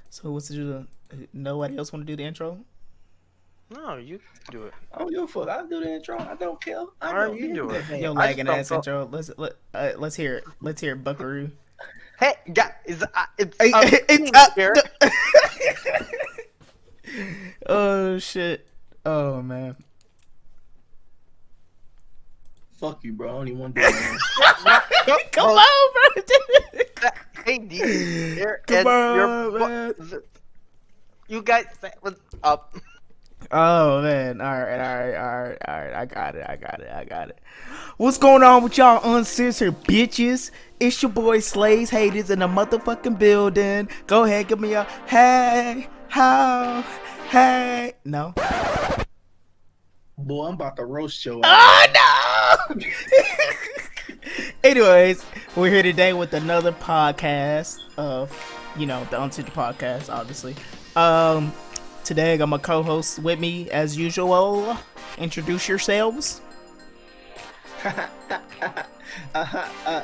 So what's the nobody else want to do the intro? No, you do it. I don't give a fuck. I'll do the intro. I don't care. I Alright, don't you need do it. that. Yo, I just lagging don't ass feel- intro. Let's hear it. Let's hear it, Buckaroo. Hey, guys, it's It's up here. Oh shit. Oh man. Fuck you, bro. I don't even want to do it. Come on, bro. Hey, D, here, Come and on, man. you guys, say what's up? Oh man. All right. I got it. What's going on with y'all uncensored bitches? It's your boy Slays Haters in the motherfucking building. Go ahead, give me a hey, how, hey. No. Boy, I'm about to roast your ass. Oh no! Anyways, we're here today with another podcast of, the Uncensored podcast, obviously. Today I got my co-host with me as usual. Introduce yourselves.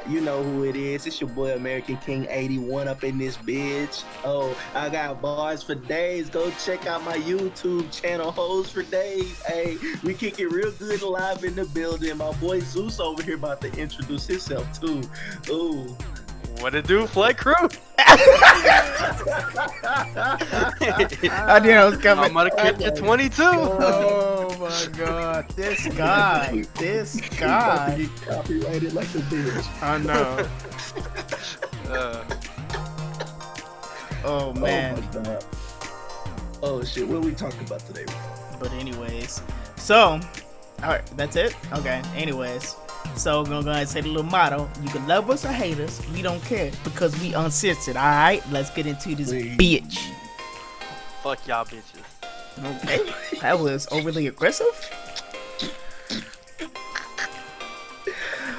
You know who it is. It's your boy American King 81 up in this bitch. Oh, I got bars for days. Go check out my YouTube channel, Hoes for Days. Hey, we kick it real good live in the building. My boy Zeus over here about to introduce himself too. Ooh. What it do, Flight Crew? I knew I was coming. I'm gonna catch you 22. Oh my god, this guy. Get copyrighted like a bitch. I know. Oh man. Oh my god. Oh shit, what are we talking about today, bro? But anyways, so, alright, that's it? Okay, anyways. So, I'm gonna go ahead and say the little motto. You can love us or hate us, we don't care, because we uncensored, alright? Let's get into this bitch. Fuck y'all bitches. Okay, that was overly aggressive.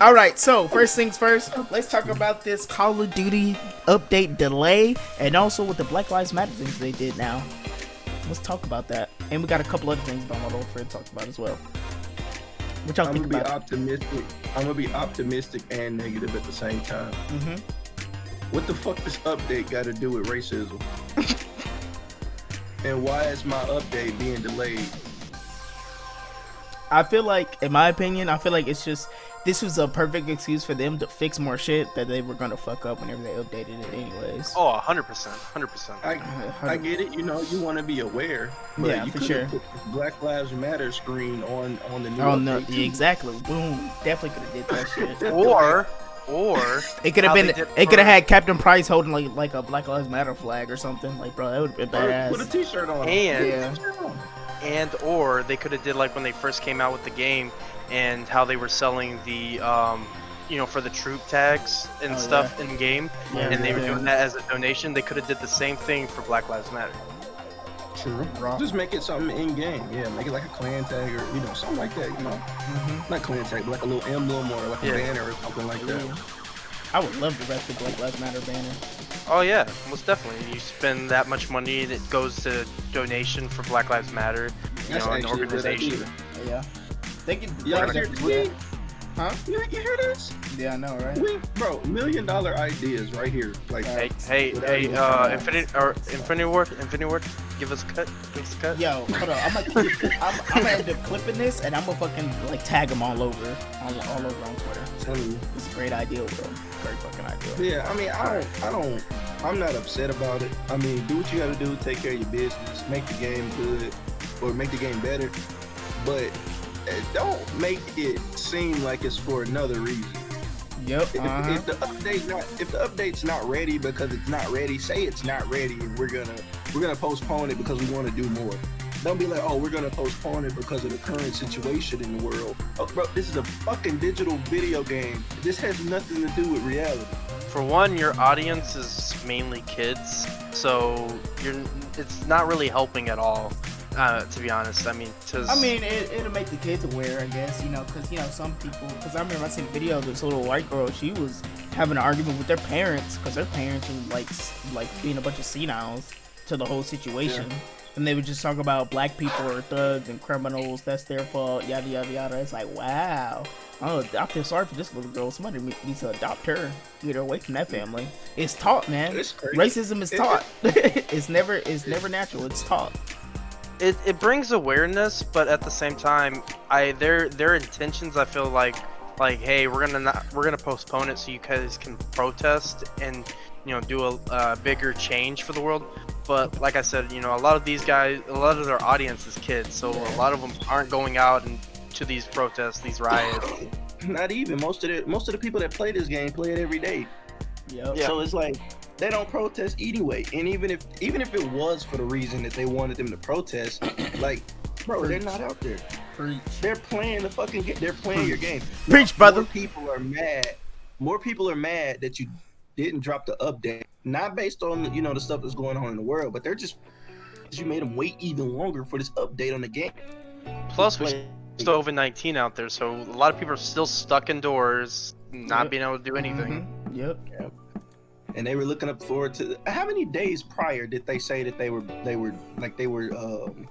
Alright, so, first things first, let's talk about this Call of Duty update delay, and also with the Black Lives Matter things they did now. Let's talk about that. And we got a couple other things that I'm a little afraid to talk about as well. What y'all think about optimistic. I'm gonna be optimistic and negative at the same time. Mm-hmm. What the fuck does update got to do with racism? And why is my update being delayed? I feel like, in my opinion, it's just, this was a perfect excuse for them to fix more shit that they were gonna fuck up whenever they updated it anyways. Oh, 100%. I get it. You know, you want to be aware. But Yeah, you for could sure. have put the Black Lives Matter screen on the new Oh no, update, yeah, too. exactly. Boom. Definitely could have did that shit. Or It could have how been. they did It could have for- had Captain Price holding like a Black Lives Matter flag or something. Like, bro, that would have been Put a badass. t-shirt on. And- Yeah. or they could have did like when they first came out with the game and how they were selling the for the troop tags and Oh, stuff in game, Yeah, and they were yeah. doing that as a donation. They could have did the same thing for Black Lives Matter. True. Raw. Just make it something in game. Yeah, make it like a clan tag or something like that. Mm-hmm. Not clan tag, but like a little emblem or like a Yeah. banner or something like that. I would love to wrap the Black Lives Matter banner. Oh yeah, most definitely. You spend that much money that goes to donation for Black Lives Matter, That's an actually a good organization. idea. Yeah. They can. Y'all they hear can- this? Huh? You hear this? Yeah, I know, right? Bro, $1 million ideas right here. Like, Hey, without even trying. Infinity Ward, give us a cut. Yo, hold on. I'm gonna end up clipping this, and I'm gonna fucking like tag them all over on Twitter. telling you. It's a great idea, bro. Great fucking idea. Yeah, I mean, I'm not upset about it. I mean, do what you gotta do, take care of your business, make the game good, or make the game better, but don't make it seem like it's for another reason. Yep. If the update's not ready because it's not ready, say it's not ready, and we're gonna postpone it because we want to do more. Don't be like, oh, we're gonna postpone it because of the current situation in the world. Oh, bro, this is a fucking digital video game. This has nothing to do with reality. For one, your audience is mainly kids, so it's not really helping at all. To be honest, I mean, it'll make the kids aware, I guess, because, some people, because I remember I seen a video of this little white girl, she was having an argument with their parents, because their parents were, like being a bunch of seniles to the whole situation, and they would just talk about black people are thugs and criminals, that's their fault, yada, yada, yada. It's like, wow, Oh, I feel sorry for this little girl. Somebody needs to adopt her, get her away from that family. It's taught, man. It's crazy. Racism is taught. It's never natural. It's taught. It brings awareness, but at the same time, their intentions, I feel like hey, we're gonna postpone it so you guys can protest and do a bigger change for the world. But like I said, a lot of these guys, a lot of their audience is kids, so a lot of them aren't going out and to these protests, these riots. Not even most of the people that play this game play it every day. Yep. So it's like they don't protest anyway. And even if it was for the reason that they wanted them to protest, like, bro, they're not out there. Preach. They're playing the fucking game. They're playing your game. Preach, brother. More people are mad that you didn't drop the update. Not based on the stuff that's going on in the world, but they're just you made them wait even longer for this update on the game. Plus, we still COVID-19 out there, so a lot of people are still stuck indoors, not being able to do anything. Mm-hmm. Yep. And they were looking up forward to how many days prior did they say that they were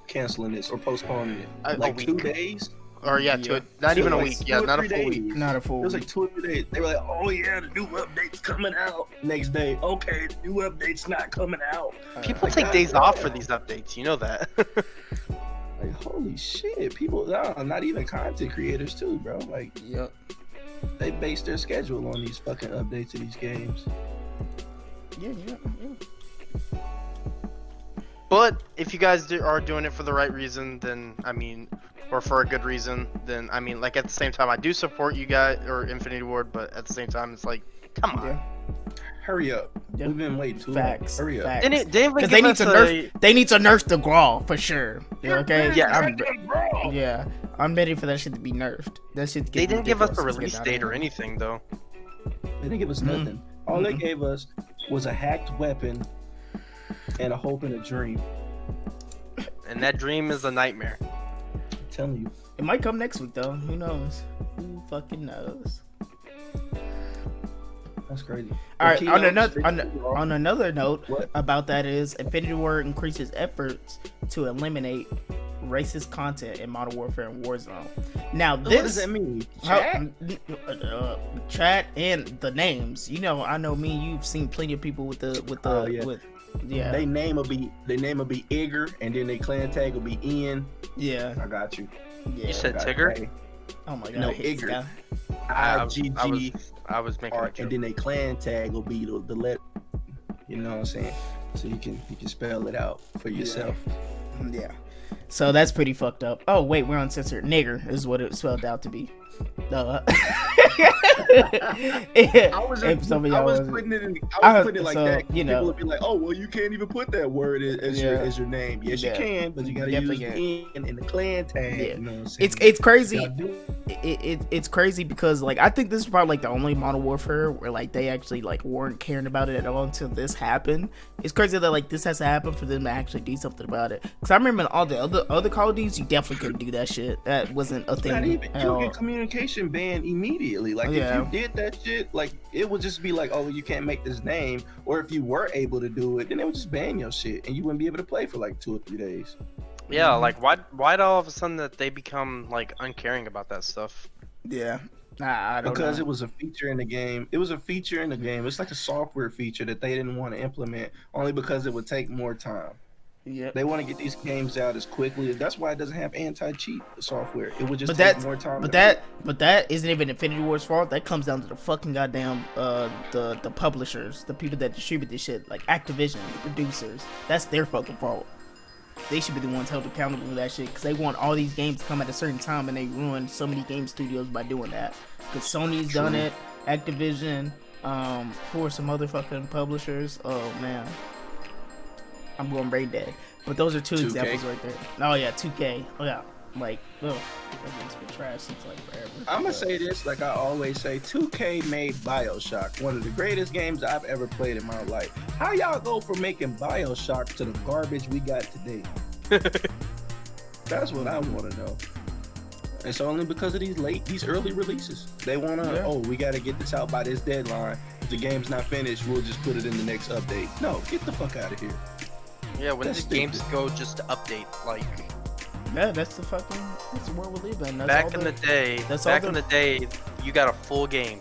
canceling this or postponing it? A week. 2 days? Or not even a week. Yeah, not a full week. Not a full week. It was like 2 or 3 days. They were like, oh yeah, the new update's coming out. Next day, okay, the new update's not coming out. People take days off for these updates. You know that. Like, holy shit, people, not even content creators too, bro. Like, yep. They base their schedule on these fucking updates of these games. Yeah. But if you guys are doing it for the right reason, then or for a good reason, then like at the same time, I do support you guys or Infinity Ward, but at the same time, it's like, come on. Yeah. Hurry up. Yep. We've been waiting too long. Hurry up. Because they need to nerf the Grawl for sure. Okay? Yeah. I'm ready for that shit to be nerfed. That shit. They didn't give us a release date or anything though. They didn't give us nothing. All they gave us was a hacked weapon and a hope and a dream. And that dream is a nightmare. I'm telling you. It might come next week though. Who knows? Who fucking knows? That's crazy. All right. On another note about that is Infinity Ward increases efforts to eliminate racist content in Modern Warfare and Warzone. What does that mean? Chat and the names. I know me and you've seen plenty of people with yeah. Their name will be Igor, and then their clan tag will be Ian. Yeah. I got you. Yeah. You said Tigger? Oh my god. No, Igor. I was making a joke. And then their clan tag will be the letter. You know what I'm saying? So you can spell it out for yourself. Yeah. So that's pretty fucked up. Oh wait, we're uncensored. Nigger is what it spelled out to be. I was putting it like that. People would be like, "Oh, well, you can't even put that word as your name." Yes, you can, but you gotta use N in the clan tag. Yeah. You know what I'm saying? It's crazy. It's crazy because like I think this is probably like the only Modern Warfare where like they actually like weren't caring about it at all until this happened. It's crazy that like this has to happen for them to actually do something about it. Because I remember in all the other Call of Duties, you definitely couldn't do that shit. That wasn't a thing. Not even. You'll get communication banned immediately. Like if you did that shit, like it would just be like, oh, you can't make this name. Or if you were able to do it, then they would just ban your shit and you wouldn't be able to play for like 2 or 3 days. Yeah, like why'd all of a sudden that they become like uncaring about that stuff? Yeah. I don't because know. It was a feature in the game. It's like a software feature that they didn't want to implement only because it would take more time. Yeah. They want to get these games out as quickly. That's why it doesn't have anti-cheat software. It would just take more time. But that isn't even Infinity Ward's fault. That comes down to the fucking goddamn the publishers, the people that distribute this shit, like Activision, the producers. That's their fucking fault. They should be the ones held accountable for that shit because they want all these games to come at a certain time and they ruin so many game studios by doing that. Because Sony's done it, Activision, who are some other fucking publishers? Oh man. I'm going brain dead. But those are 2 examples right there. Oh yeah, 2K. Oh yeah. Like, that game's been trash since like forever. I'm gonna say this, like I always say, 2K made BioShock, one of the greatest games I've ever played in my life. How y'all go from making BioShock to the garbage we got today? That's what I want to know. It's only because of these early releases. They wanna, we gotta get this out by this deadline. If the game's not finished, we'll just put it in the next update. No, get the fuck out of here. Yeah, when did games go just to update? Like, Yeah, that's the world we live in. That's Back in the day, you got a full game.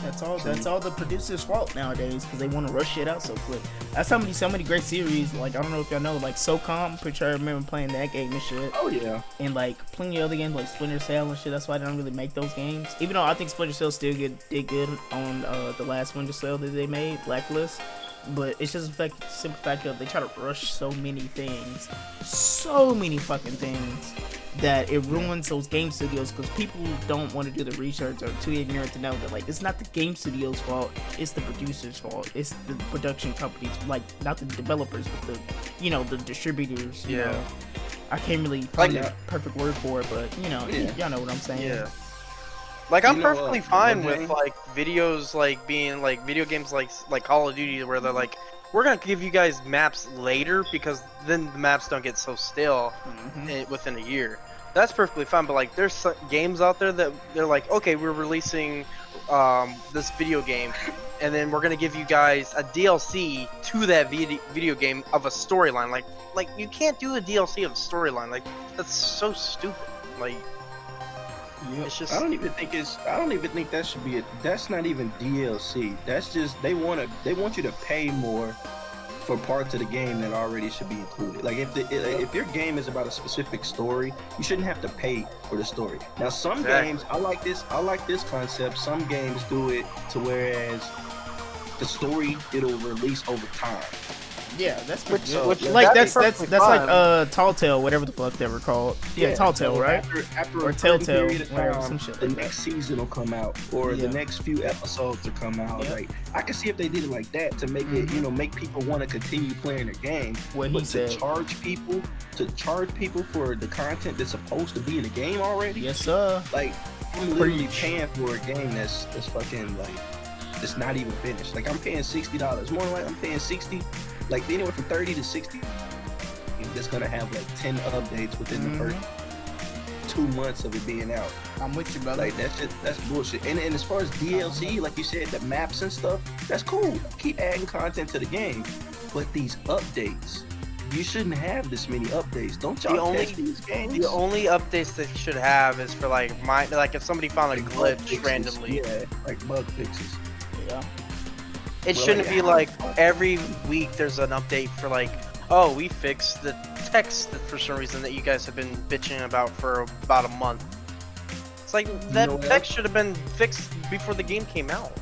That's all the producer's fault nowadays because they want to rush shit out so quick. That's so many great series. Like, I don't know if y'all know, like SOCOM. Pretty sure I remember playing that game and shit. Oh yeah. And like plenty of other games like Splinter Cell and shit. That's why they don't really make those games. Even though I think Splinter Cell still did good on the last Splinter Cell that they made, Blacklist. But it's just a simple fact of they try to rush so many fucking things, that it ruins those game studios because people don't want to do the research or too ignorant to know that like it's not the game studio's fault, it's the producer's fault, it's the production companies, like not the developers but the distributors. You know, I can't really find a perfect word for it, but y'all know what I'm saying. Yeah. Like I'm perfectly fine with like videos like being like video games like Call of Duty where they're like, we're gonna give you guys maps later because then the maps don't get so stale within a year. That's perfectly fine, but like there's games out there that they're like, okay, we're releasing this video game, and then we're gonna give you guys a DLC to that video game of a storyline. Like you can't do a DLC of a storyline. Like that's so stupid. Like. Yep. It's just, I don't even think that should be that's not even DLC. That's just they want you to pay more for parts of the game that already should be included. Like if your game is about a specific story, you shouldn't have to pay for the story. Now some games, I like this concept. Some games do it to whereas the story it'll release over time. Yeah, that's which like that's like Tall Tale, whatever the fuck they were called. Yeah, Tall Tale, so right? After or a Telltale, period of whatever, time, some shit the like next season will come out, or the next few episodes will come out. Yep. Like I can see if they did it like that to make it, make people want to continue playing the game. What he said. To charge people for the content that's supposed to be in the game already. Yes, sir. Like I'm literally paying for a game that's fucking like it's not even finished. Like I'm paying $60. More like I'm paying 60. Like anywhere from 30 to 60, that's gonna have like 10 updates within the first 2 months of it being out. I'm with you, brother. Like that's bullshit. And as far as DLC, like you said, the maps and stuff, that's cool. Keep adding content to the game. But these updates, you shouldn't have this many updates. Don't y'all test these games? The only updates that you should have is for like if somebody found a glitch randomly. Yeah, like bug fixes. Yeah. It shouldn't be like every week there's an update for like, oh, we fixed the text that for some reason that you guys have been bitching about for about a month. It's like that text should have been fixed before the game came out.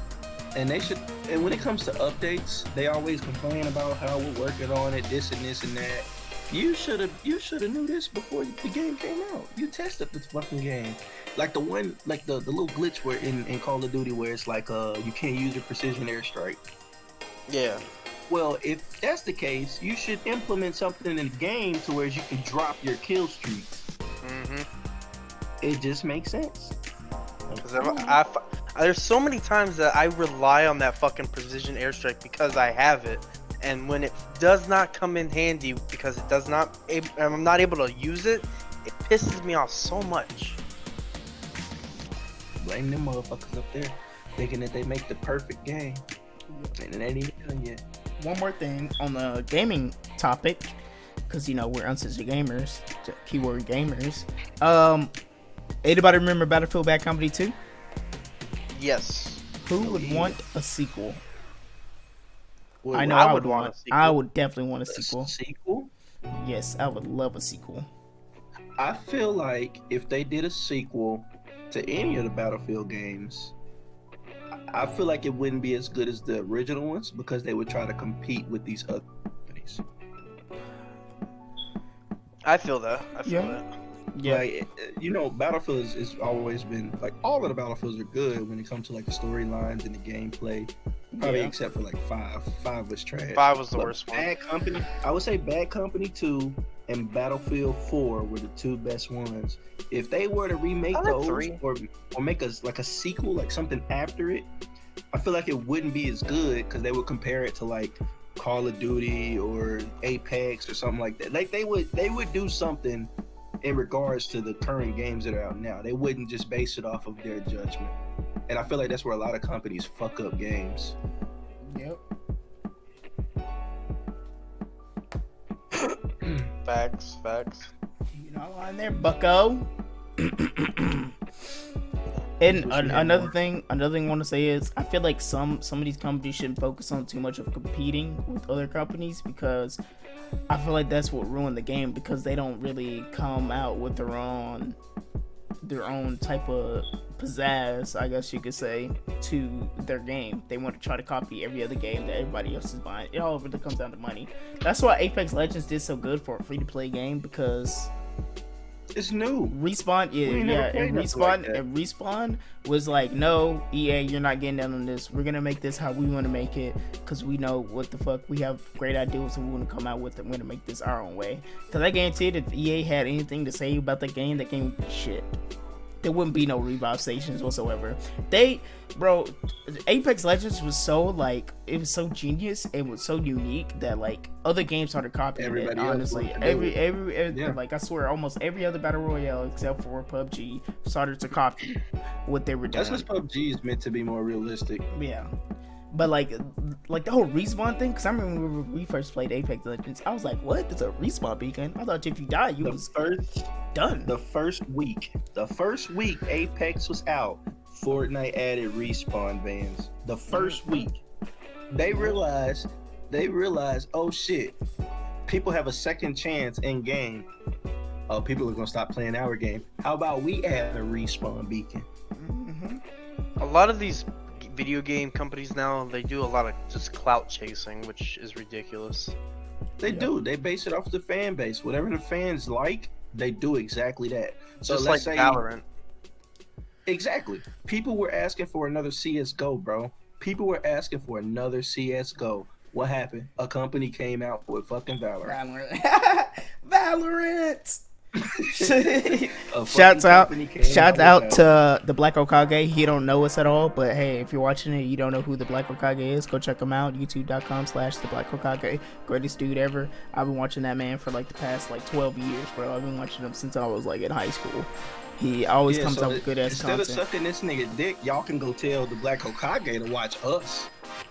And they should. And when it comes to updates, they always complain about how we're working on it, this and this and that. You should have knew this before the game came out. You tested this fucking game. Like the one, like the little glitch where in Call of Duty where it's like you can't use your precision airstrike. Yeah. Well, if that's the case, you should implement something in the game to where you can drop your kill streaks. It just makes sense. Because there's so many times that I rely on that fucking precision airstrike because I have it, and when it does not come in handy because I'm not able to use it, it pisses me off so much. Blame them motherfuckers up there, thinking that they make the perfect game, and it ain't even done yet. One more thing on the gaming topic, because we're Uncensored gamers, keyword gamers. Anybody remember Battlefield Bad Company 2? Yes. Who would want a sequel? Well, I know I would want a sequel. I would definitely want a sequel. Sequel? Yes, I would love a sequel. I feel like if they did a sequel to any of the Battlefield games, I feel like it wouldn't be as good as the original ones because they would try to compete with these other companies. I feel that. Yeah. Like, Battlefield has always been like all of the Battlefields are good when it comes to like the storylines and the gameplay. Probably except for like 5. 5 was trash. 5 was the worst one. Bad Company. I would say Bad Company 2 and Battlefield 4 were the 2 best ones. If they were to remake those or make us like a sequel, like something after it, I feel like it wouldn't be as good because they would compare it to like Call of Duty or Apex or something like that. Like they would do something in regards to the current games that are out now. They wouldn't just base it off of their judgment. And I feel like that's where a lot of companies fuck up games. Yep. Facts. Not lying there, bucko. And another thing I want to say is I feel like some of these companies shouldn't focus on too much of competing with other companies, because I feel like that's what ruined the game, because they don't really come out with their own type of pizzazz, I guess you could say, to their game. They want to try to copy every other game that everybody else is buying. It all really comes down to money. That's why Apex Legends did so good for a free-to-play game, because it's new. Respawn, Respawn was like, no, EA, you're not getting down on this. We're gonna make this how we want to make it, because we know what the fuck, we have great ideas and we want to come out with it. We're gonna make this our own way. Because I guarantee if EA had anything to say about the game would be shit. There wouldn't be no revive stations whatsoever. Apex Legends was so like, it was so genius, it was so unique that like other games started copying Everybody it. else Honestly, yeah. like I swear, almost every other battle royale except for PUBG started to copy what they were doing. That's because PUBG is meant to be more realistic. Yeah. But like the whole respawn thing, because I remember when we first played Apex Legends, I was like, what? There's a respawn beacon? I thought if you died, you was done. The first week Apex was out, Fortnite added respawn bans. The first week. They realized, oh shit, people have a second chance in game. Oh, people are gonna stop playing our game. How about we add a respawn beacon? A lot of these video game companies now, they do a lot of just clout chasing, which is ridiculous. They do. They base it off the fan base. Whatever the fans like, they do exactly that. So Just let's like say Valorant. Exactly. People were asking for another CS:GO, bro. People were asking for another CS:GO. What happened? A company came out with fucking Valorant. Valorant. Shout out to the Black Okage. He don't know us at all, but hey, if you're watching it, you don't know who the Black Okage is, go check him out. YouTube.com/the Black Okage. Greatest dude ever. I've been watching that man for like the past 12 years, bro. I've been watching him since I was like in high school. He always comes up with good ass content. Instead of sucking this nigga dick, y'all can go tell the Black Okage to watch us.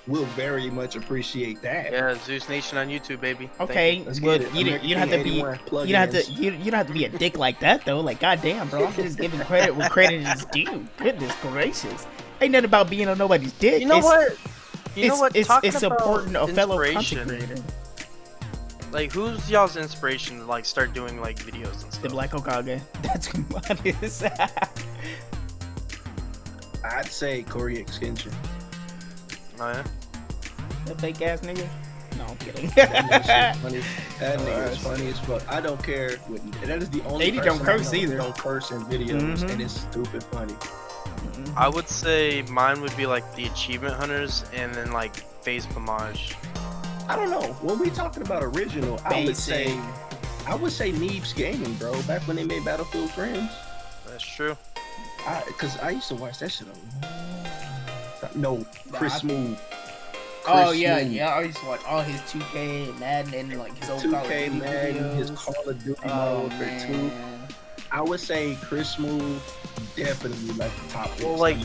We'll very much appreciate that. Yeah, Zeus Nation on YouTube, baby. Okay, well, you don't have to be a dick like that though. Like, goddamn, bro, I'm just giving credit where credit is due. Goodness gracious, ain't nothing about being on nobody's dick. You know what? It's supporting a fellow content creator. Like, who's y'all's inspiration to like start doing like videos and stuff? The Black Okage. That's who mine is. I'd say Corey Extension. Oh yeah. That fake ass nigga? No, I'm kidding. That nigga is funny as fuck. I don't care. That is the only person don't curse either. Don't curse in videos, and it's stupid funny. I would say mine would be like the Achievement Hunters, and then like FaZe Pomage. I don't know. When we talking about original, I would say Neebs Gaming, bro. Back when they made Battlefield Friends. That's true. Because I used to watch that shit. Chris Smooth. I used to watch all his 2K and Madden and like his old 2K Madden, his Call of Duty Modern Warfare 2. I would say Chris Smooth definitely like the top. Well, like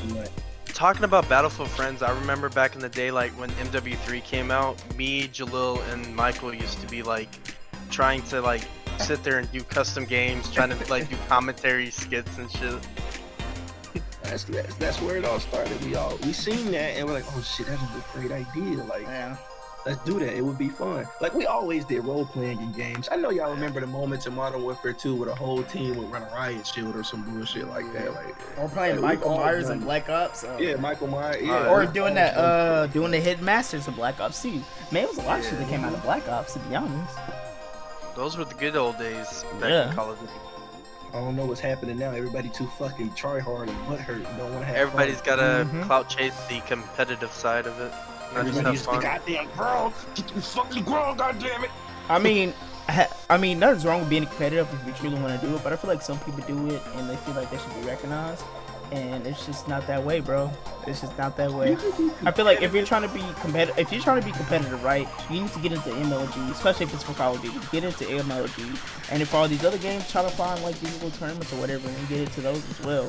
talking about Battlefield Friends, I remember back in the day, like when MW3 came out, me, Jalil, and Michael used to be like trying to like sit there and do custom games, trying to like do commentary skits and shit. That's where it all started. We seen that and we're like, oh shit, that's a great idea. Like, let's do that. It would be fun. Like, we always did role playing in games. I know y'all remember the moments in Modern Warfare 2 where the whole team would run a riot shield or some bullshit like that. Like, or playing Michael Myers and Black Ops. Yeah, Michael Myers. Yeah, or doing that, doing the Hidden Masters of Black Ops 2. Man, it was a lot of shit that came out of Black Ops, to be honest. Those were the good old days back in Call of Duty. I don't know what's happening now. Everybody too fucking try hard and butthurt and don't want to have Everybody's fun. Gotta clout chase the competitive side of it. Not just have fun. Goddamn girl, get the fucking girl, goddamn it. I mean, nothing's wrong with being competitive if you truly want to do it, but I feel like some people do it and they feel like they should be recognized, and it's just not that way, bro. It's just not that way. I feel like if you're trying to be competitive, right, you need to get into MLG, especially if it's for Call of Duty. Get into MLG, and if all these other games, try to find like these little tournaments or whatever, and get into those as well,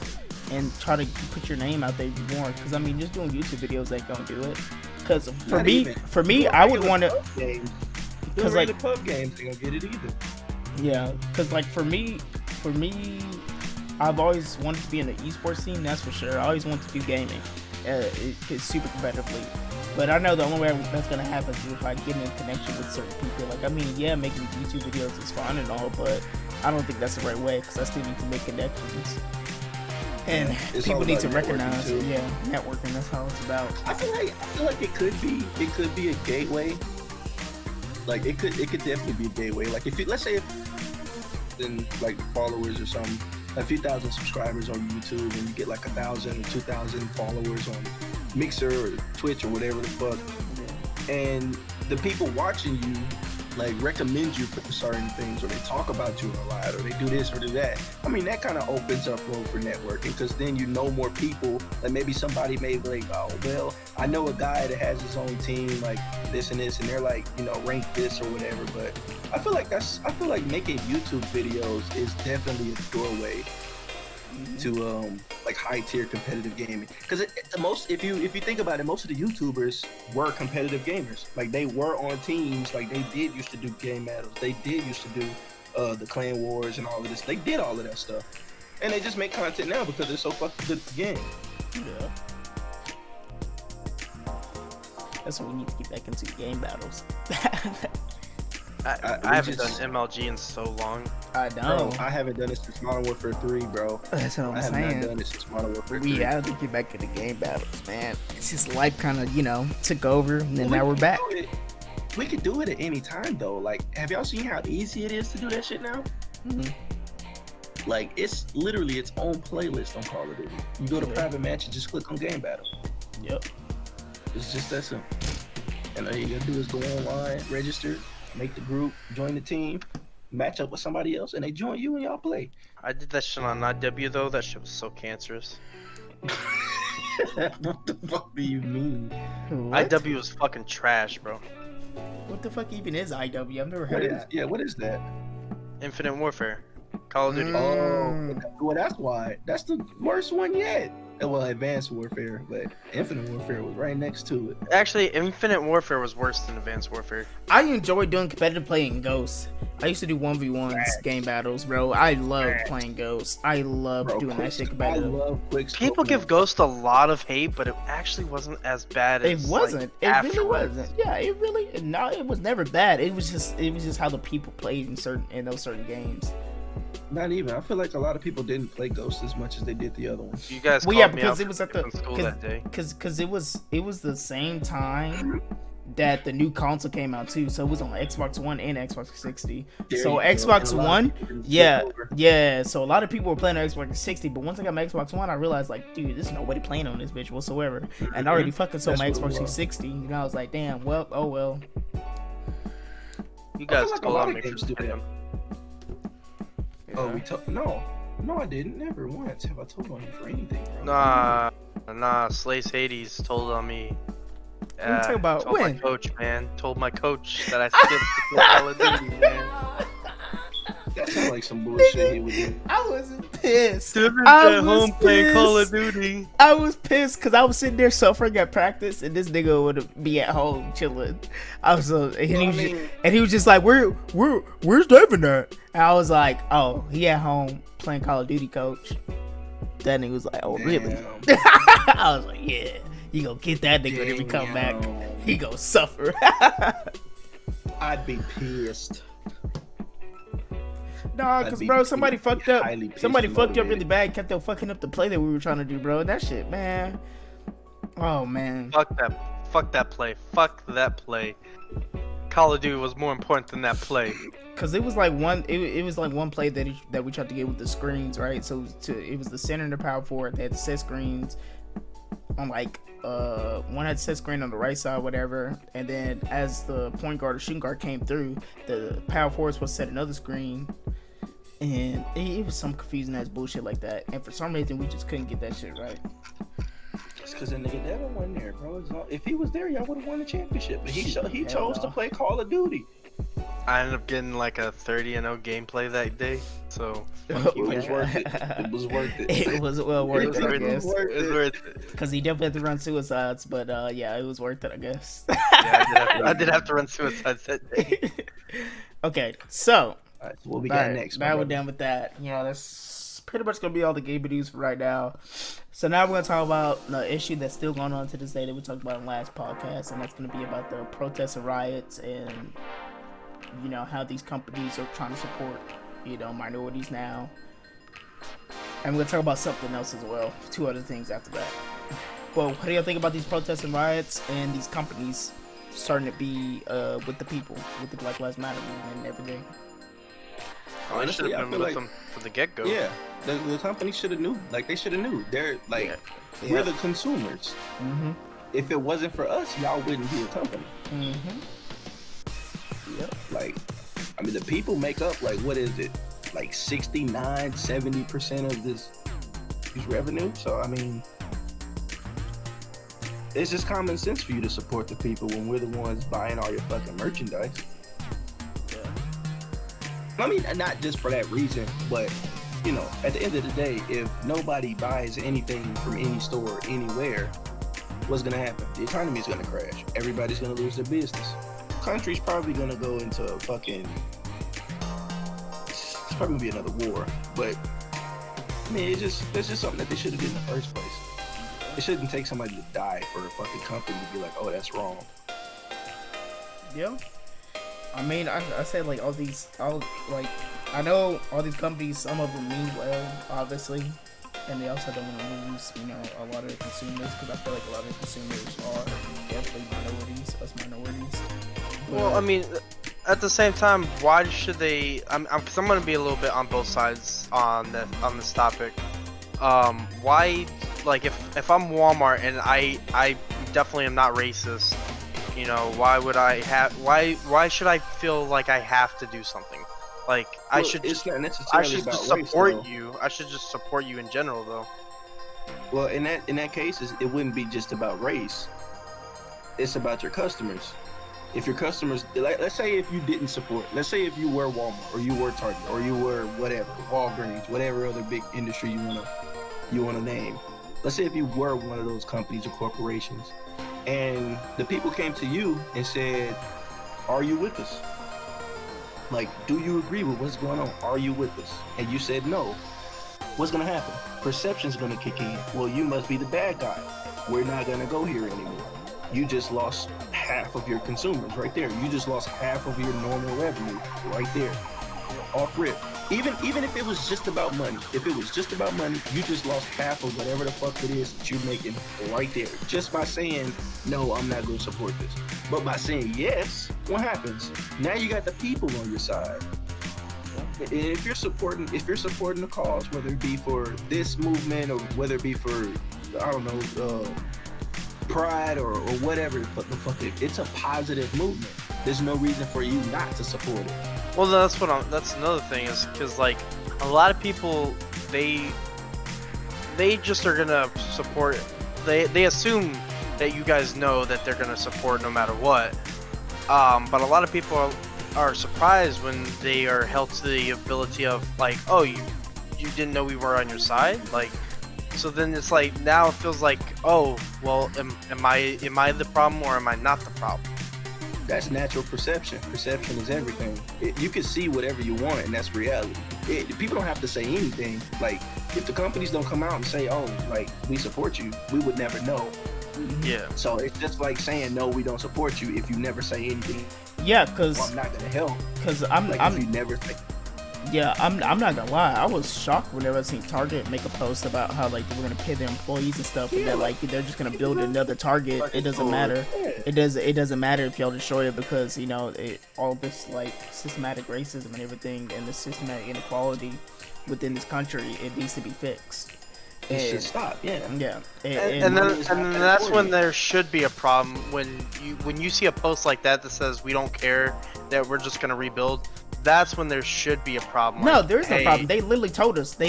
and try to put your name out there if you want. Because I mean, just doing YouTube videos ain't gonna do it. Because for me, I would want to. Because like the pub games, they gonna get it either. Yeah, because like for me, for me, I've always wanted to be in the esports scene. That's for sure. I always wanted to do gaming. It's super competitively. But I know the only way that's gonna happen is if I get in connection with certain people. Like, I mean, yeah, making YouTube videos is fun and all, but I don't think that's the right way because I still need to make connections. And people need to recognize it. Yeah, networking. That's how it's about. I feel like it could be a gateway. Like it could definitely be a gateway. Like if you, let's say if then like followers or something, a few thousand subscribers on YouTube, and you get like 1,000 or 2,000 followers on Mixer or Twitch or whatever the fuck, and the people watching you like recommend you for certain things, or they talk about you a lot, or they do this or do that. I mean, that kind of opens up room for networking, because then you know more people. Like maybe somebody may be like, oh well, I know a guy that has his own team, like this and this, and they're like, you know, ranked this or whatever. But I feel like making YouTube videos is definitely a doorway to like high tier competitive gaming, because if you think about it, most of the YouTubers were competitive gamers. Like they were on teams, like they did used to do game battles, they did used to do the clan wars and all of this. They did all of that stuff, and they just make content now because they're so fucking good at the game. Yeah. That's what we need to get back into, game battles. I haven't done MLG in so long. I know. Bro, I haven't done it since Modern Warfare 3, bro. That's what I'm I saying. have not done it since Modern Warfare 3. We have to get back into game battles, man. It's just life kind of, took over, and then now we're back. We could do it at any time, though. Like, have y'all seen how easy it is to do that shit now? Mm-hmm. Like, it's literally its own playlist on Call of Duty. You go to private match and just click on game battle. Yep. It's just that simple. And all you gotta do is go online, register, make the group, join the team, match up with somebody else, and they join you and y'all play. I did that shit on IW though. That shit was so cancerous. What the fuck do you mean? What? IW was fucking trash, bro. What the fuck even is IW? I've never heard of that. Yeah, what is that? Infinite Warfare, Call of Duty. Oh, well, that's why. That's the worst one yet. Well, Advanced Warfare, but Infinite Warfare was right next to it. Actually, Infinite Warfare was worse than Advanced Warfare. I enjoy doing competitive play in Ghosts. I used to do 1v1s, game battles, bro. I love playing Ghosts. I love doing that shit competitive. I love quick. People give Ghost a lot of hate, but it actually wasn't as bad as It wasn't. Like, it really wasn't. Yeah, it really. No, it was never bad. It was just how the people played in those certain games. Not even. I feel like a lot of people didn't play Ghost as much as they did the other ones. You guys Well, called yeah, me because out it was at the in school that day. because it was the same time that the new console came out too. So it was on Xbox One and Xbox 360. So Xbox One, yeah. So a lot of people were playing on Xbox 360, but once I got my Xbox One, I realized like, dude, there's nobody playing on this bitch whatsoever. And I already fucking sold my Xbox 360. You know, I was like, damn. Well, oh well. You guys like told a lot on of me games for do that. him. Oh, no, I didn't. Never once have I told on you for anything, bro. Nah. Slays Hades told on me. What are you talking about? Told When? my coach, man. Told my coach that I skipped the Call of Duty, man. That sounds like some bullshit he would do. I was pissed. I was home playing Call of Duty. I was pissed because I was sitting there suffering at practice, and this nigga would be at home chilling. I was and he was just like, where's Devin at? And I was like, oh, he at home playing Call of Duty, coach. That nigga was like, oh, really? I was like, yeah, you gonna get that nigga when he come back. He gonna suffer. I'd be pissed. Nah, cause bro, somebody fucked up. Somebody fucked up really bad. Kept on fucking up the play that we were trying to do, bro. That shit, man. Oh man. Fuck that play. Fuck that play. Call of Duty was more important than that play. Cause it was like one. It was like one play that we tried to get with the screens, right? So it was the center and the power forward. They had the set screens on like one had set screen on the right side, whatever. And then as the point guard or shooting guard came through, the power forward was supposed to set another screen. And it was some confusing ass bullshit like that. And for some reason, we just couldn't get that shit right. It's because the nigga Devin wasn't there, bro. If he was there, y'all would have won the championship. But he chose to play Call of Duty. I ended up getting like a 30-0 gameplay that day. So It was worth it. It was worth it. It was well worth it, I guess. It was worth it. Because he definitely had to run suicides, but yeah, it was worth it, I guess. Yeah, I did have to run suicides that day. Okay, so All right, so what we got next? Now we're done with that. You know, that's pretty much gonna be all the gaming news for right now. So now we're gonna talk about the issue that's still going on to this day that we talked about in the last podcast, and that's gonna be about the protests and riots, and you know how these companies are trying to support, you know, minorities now. And we're gonna talk about something else as well. 2 other things after that. But what do y'all think about these protests and riots and these companies starting to be with the people, with the Black Lives Matter movement and everything? Honestly, I feel like them from the get-go. yeah, the company should have knew. Like they should have knew. They're like we're the consumers. Mm-hmm. If it wasn't for us, y'all wouldn't be a company. Mm-hmm. Yep. Like, I mean, the people make up like what is it? Like 69, 70% of this revenue. So I mean, it's just common sense for you to support the people when we're the ones buying all your fucking merchandise. I mean, not just for that reason, but you know, at the end of the day, if nobody buys anything from any store anywhere, what's gonna happen? The economy is gonna crash. Everybody's gonna lose their business. Country's probably gonna go into a fucking. It's probably gonna be another war. But I mean, that's just something that they should have did in the first place. It shouldn't take somebody to die for a fucking company to be like, oh, that's wrong. Yeah. I mean, I said like I know all these companies, some of them mean well, obviously, and they also don't want to lose, you know, a lot of the consumers, because I feel like a lot of the consumers are definitely minorities, us minorities. Well, I mean, at the same time, why should they? Because I'm gonna be a little bit on both sides on this topic. Why, like, if I'm Walmart and I definitely am not racist. You know, why would I have? Why should I feel like I have to do something? Like I should just support you. I should just support you in general, though. Well, in that case, it wouldn't be just about race. It's about your customers. If your customers, let's say if you didn't support, let's say if you were Walmart or you were Target or you were whatever, Walgreens, whatever other big industry you wanna name. Let's say if you were one of those companies or corporations. And the people came to you and said, are you with us? Like, do you agree with what's going on? Are you with us? And you said no. What's going to happen? Perception's going to kick in. Well, you must be the bad guy. We're not going to go here anymore. You just lost half of your consumers right there. You just lost half of your normal revenue right there. Off rip. Even if it was just about money, you just lost half of whatever the fuck it is that you're making right there. Just by saying, no, I'm not going to support this. But by saying yes, what happens? Now you got the people on your side. And if you're supporting the cause, whether it be for this movement or whether it be for, I don't know, pride or whatever the fuck it's a positive movement. There's no reason for you not to support it. Well, that's another thing is because like a lot of people they just are gonna support. They assume that you guys know that they're gonna support no matter what. But a lot of people are surprised when they are held to the ability of like, oh, you didn't know we were on your side, like. So then it's like now it feels like, oh, well, am I the problem or am I not the problem? That's natural perception. Perception is everything. You can see whatever you want, and that's reality. People don't have to say anything. Like, if the companies don't come out and say, oh, like, we support you, we would never know. Yeah. So it's just like saying, no, we don't support you if you never say anything. Yeah, because... Well, I'm not going to help. Because if you never say... Yeah, I'm not gonna lie. I was shocked whenever I seen Target make a post about how like they were gonna pay their employees and stuff, and that like they're just gonna build another Target. It doesn't matter. It doesn't matter if y'all destroy it because you know all this like systematic racism and everything and the systematic inequality within this country. It needs to be fixed. It should stop. Yeah. Yeah. And then that's when there should be a problem when you see a post like that says we don't care that we're just gonna rebuild. That's when there should be a problem. No, there is no problem. They literally told us. No,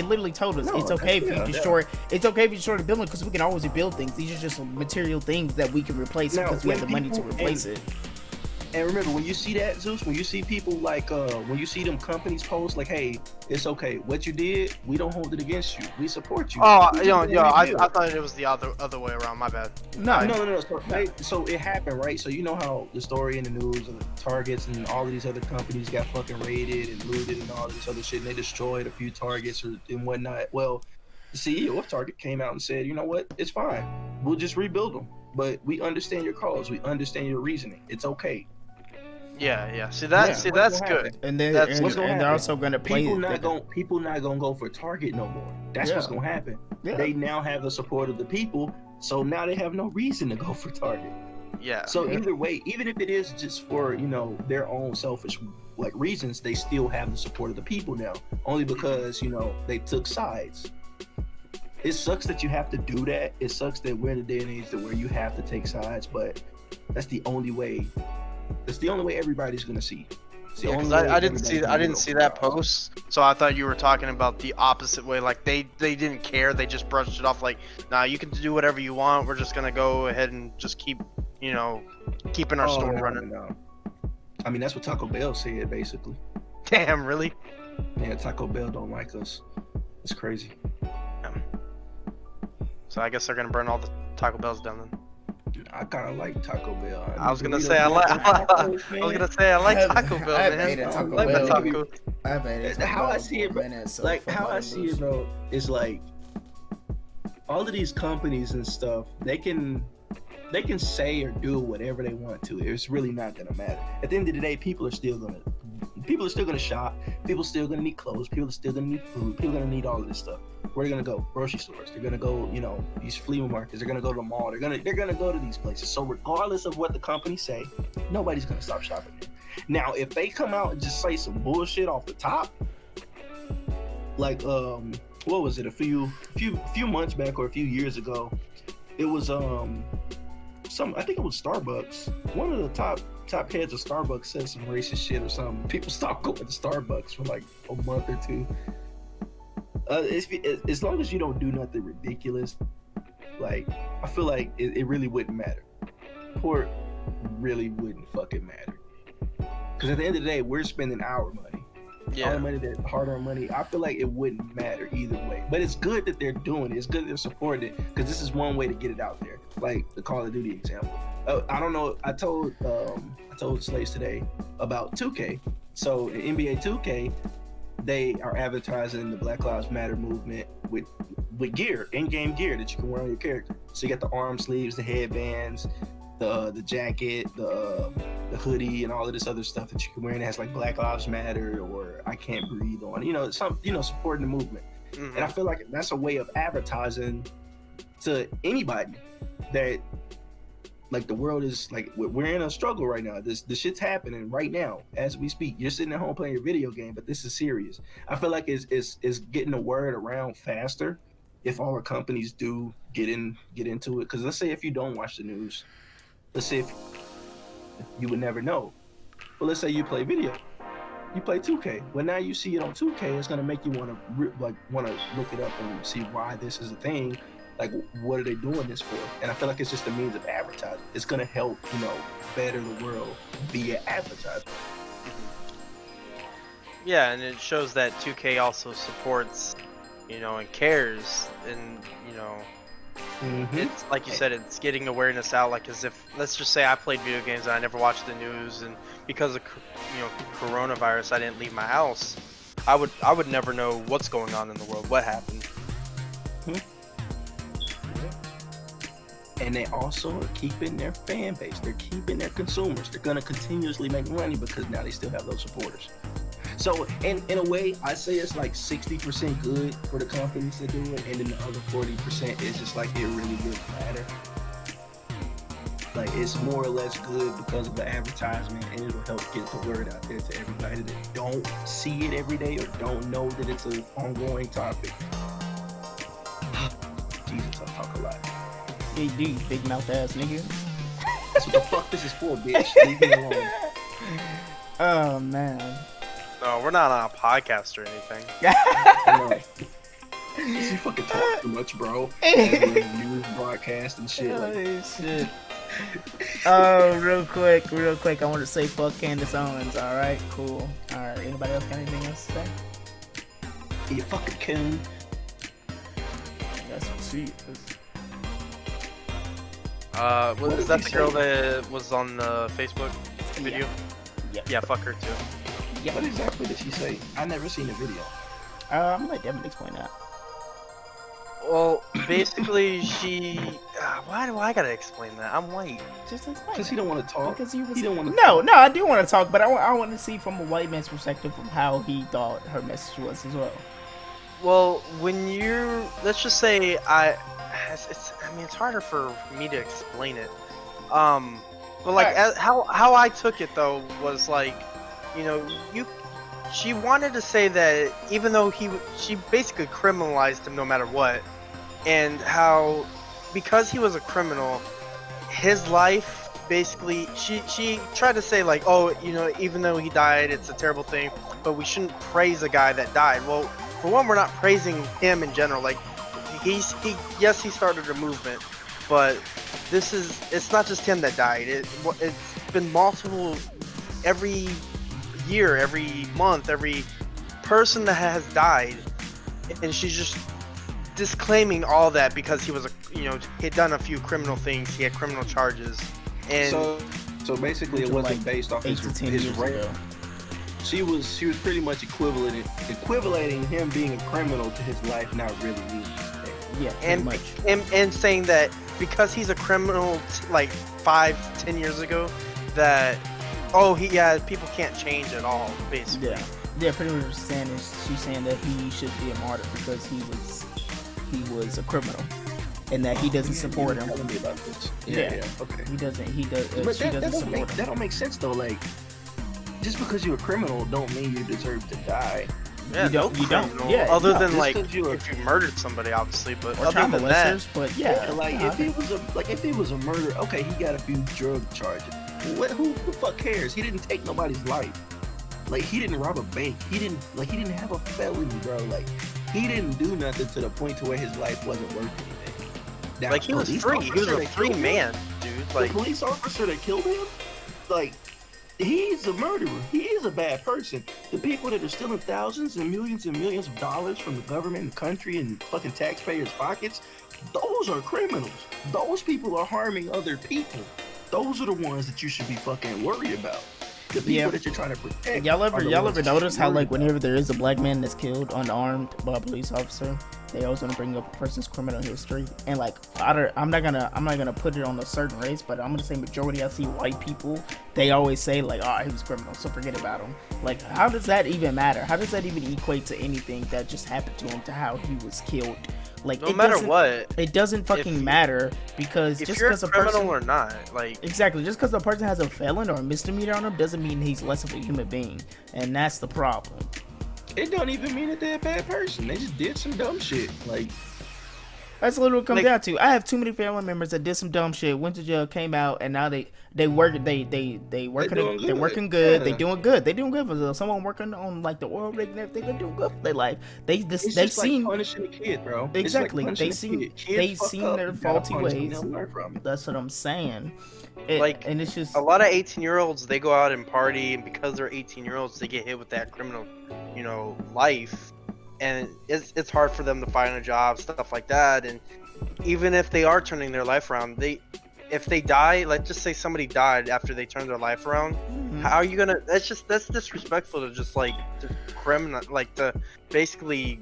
it's okay if you destroy. It's okay if you destroy the building because we can always rebuild things. These are just material things that we can replace because we have the money to replace it. And remember, when you see that, Zeus, when you see people like, when you see them companies post like, "Hey, it's okay. What you did, we don't hold it against you. We support you." Oh, We you just know, gonna yo, I rebuild. thought it was the other way around. My bad. No, No. So it happened, right? So you know how the story in the news of the Targets and all of these other companies got fucking raided and looted and all this other shit, and they destroyed a few Targets and whatnot. Well, the CEO of Target came out and said, "You know what? It's fine. We'll just rebuild them. But we understand your cause. We understand your reasoning. It's okay." Yeah. See Yeah. that's What's gonna good. happen? and then That's What's gonna and they're happen? also gonna play People not gonna go for Target no more. That's what's Yeah. gonna happen. Yeah. They now have the support of the people, so now they have no reason to go for Target. Yeah. So Yeah. either way, even if it is just for their own selfish like reasons, they still have the support of the people now. Only because they took sides. It sucks that you have to do that. It sucks that we're in a day and age where you have to take sides, but that's the only way. That's the only way everybody's gonna see. It's the Yeah, only because way I didn't see everybody's gonna that post, so I thought you were talking about the opposite way. Like they didn't care, they just brushed it off. Like, nah, you can do whatever you want. We're just gonna go ahead and just keep, keeping our store running. No. I mean, that's what Taco Bell said basically. Damn, really? Yeah, Taco Bell don't like us. It's crazy. So I guess they're gonna burn all the Taco Bells down then. I kind of like Taco Bell. I was gonna say I like Taco Bell, I've man. ate at Taco I like the Bell. taco. I've ate it. How I see it, bro. How I see it, bro, is like all of these companies and stuff. They can say or do whatever they want to. It's really not gonna matter. At the end of the day, people are still gonna shop. People are still gonna need clothes. People are still gonna need food. People are gonna need all of this stuff. Where are they gonna go? Grocery stores. They're gonna go, these flea markets. They're gonna go to the mall. They're gonna go to these places. So regardless of what the companies say, nobody's gonna stop shopping there. Now, if they come out and just say some bullshit off the top, like what was it? A few months back or a few years ago, it was I think it was Starbucks. One of the top heads of Starbucks said some racist shit or something. People stopped going to Starbucks for like a month or two. As long as you don't do nothing ridiculous, like I feel like it really wouldn't matter. Pork really wouldn't fucking matter. Because at the end of the day, we're spending our money. Yeah. Our money, that hard-earned money. I feel like it wouldn't matter either way. But it's good that they're doing it. It's good that they're supporting it because this is one way to get it out there. Like the Call of Duty example. I don't know. I told Slaves today about 2K. So in NBA 2K, they are advertising the Black Lives Matter movement with gear, in-game gear that you can wear on your character. So you got the arm sleeves, the headbands, the jacket, the hoodie, and all of this other stuff that you can wear, and it has like Black Lives Matter or I Can't Breathe on. Supporting the movement. Mm-hmm. And I feel like that's a way of advertising to anybody that like the world is like we're in a struggle right now. This shit's happening right now as we speak. You're sitting at home playing your video game, but this is serious. I feel like it's getting the word around faster if all our companies do get into it. Because let's say if you don't watch the news, let's say if you would never know. But let's say you play 2K. Well, now you see it on 2K. It's gonna make you want to look it up and see why this is a thing. Like, what are they doing this for? And I feel like it's just a means of advertising. It's gonna help, better the world via advertising. Yeah, and it shows that 2K also supports, and cares, and it's like you said, it's getting awareness out. Like, as if, let's just say I played video games and I never watched the news, and because of coronavirus, I didn't leave my house. I would never know what's going on in the world, what happened. And they also are keeping their fan base. They're keeping their consumers. They're gonna continuously make money because now they still have those supporters. So in a way, I say it's like 60% good for the companies to do it, and then the other 40% is just like it really wouldn't matter. Like it's more or less good because of the advertisement, and it'll help get the word out there to everybody that don't see it every day or don't know that it's an ongoing topic. Jesus, I talk a lot. Hey, you big mouth ass nigga. That's what the fuck this is for, bitch. Leave me alone. Oh man. No, we're not on a podcast or anything. You fucking talk too much, bro. News broadcast and shit. Shit. Real quick, I want to say fuck Candace Owens. All right, cool. All right, anybody else got anything else to say? You fucking coon. That's what she is. Is that the girl that was on the Facebook video? Yep. Yeah, fuck her too. Yep. What exactly did she say? I never seen the video. I'm gonna let Devin explain that. Well, basically, she. Why do I gotta explain that? I'm white. Just explain. Because he don't want to talk. Because you was. He don't want to. No, I do want to talk, but I want to see from a white man's perspective of how he thought her message was as well. Well, when you're, let's just say, it's harder for me to explain it. But like, Alright. how I took it though was like, she wanted to say that even though she basically criminalized him no matter what, and how because he was a criminal, his life basically, she tried to say like, oh, even though he died, it's a terrible thing, but we shouldn't praise a guy that died. Well, for one, we're not praising him in general. Like, he started a movement, but it's not just him that died. It's been multiple, every year, every month, every person that has died, and she's just disclaiming all that because he was he'd done a few criminal things, he had criminal charges, and so basically it wasn't like based off 8 to 10 years his rape. ago. She was pretty much equivalating him being a criminal to his life not really meaning anything. Yeah, and much. and saying that because he's a criminal like 5-10 years ago, that people can't change at all, basically. Yeah, pretty much she's saying that he should be a martyr because he was a criminal, and that he doesn't support him. Telling me about this. Yeah. Okay. He doesn't. But She doesn't support him. that don't make sense though. Like, just because you're a criminal don't mean you deserve to die. Yeah, You don't- criminal, yeah, other no, than just like 'cause you're- if you murdered somebody, obviously, but Or other child than that, molesters, but yeah, Like if he was a murder, okay, he got a few drug charges. Who the fuck cares? He didn't take nobody's life. Like, he didn't rob a bank. He didn't have a felony, bro. Like, he didn't do nothing to the point to where his life wasn't worth anything. Now, like he was police free. He was officer a that free killed him, man, dude. The Like, police officer that killed him, like, he's a murderer. He is a bad person. The people that are stealing thousands and millions of dollars from the government and country and fucking taxpayers' pockets, those are criminals. Those people are harming other people. Those are the ones that you should be fucking worried about. The people that you're trying to protect. Y'all are the ever ones that you notice should how worry like about. whenever there is a black man that's killed unarmed by a police officer, they always want to bring up a person's criminal history, and like I'm not gonna put it on a certain race, but I'm gonna say majority. I see white people, they always say like, oh, he was a criminal, so forget about him. Like, how does that even matter? How does that even equate to anything that just happened to him, to how he was killed? Like, no matter what, it doesn't fucking matter, because if just you're a because criminal person or not, like, exactly, just because a person has a felon or a misdemeanor on him doesn't mean he's less of a human being, and that's the problem. It don't even mean that they're a bad person. They just did some dumb shit. Like, That's literally what it comes Like- down to. I have too many family members that did some dumb shit, went to jail, came out, and now they working doing good. good. They're Yeah. doing good. They're doing good for someone working on like the oil rig and everything. They're doing good for their life. They it's they just seen like punishing a kid, bro. It's exactly. like They punishing a seen kid. Kids they fuck seen up, their you gotta faulty punish them, ways. they'll learn from it. That's what I'm saying. And it's just a lot of 18-year-olds, they go out and party, and because they're 18-year-olds, they get hit with that criminal, life, and it's hard for them to find a job, stuff like that. And even if they are turning their life around, if they die, let's just say somebody died after they turned their life around, how are you gonna? That's disrespectful to just like to to basically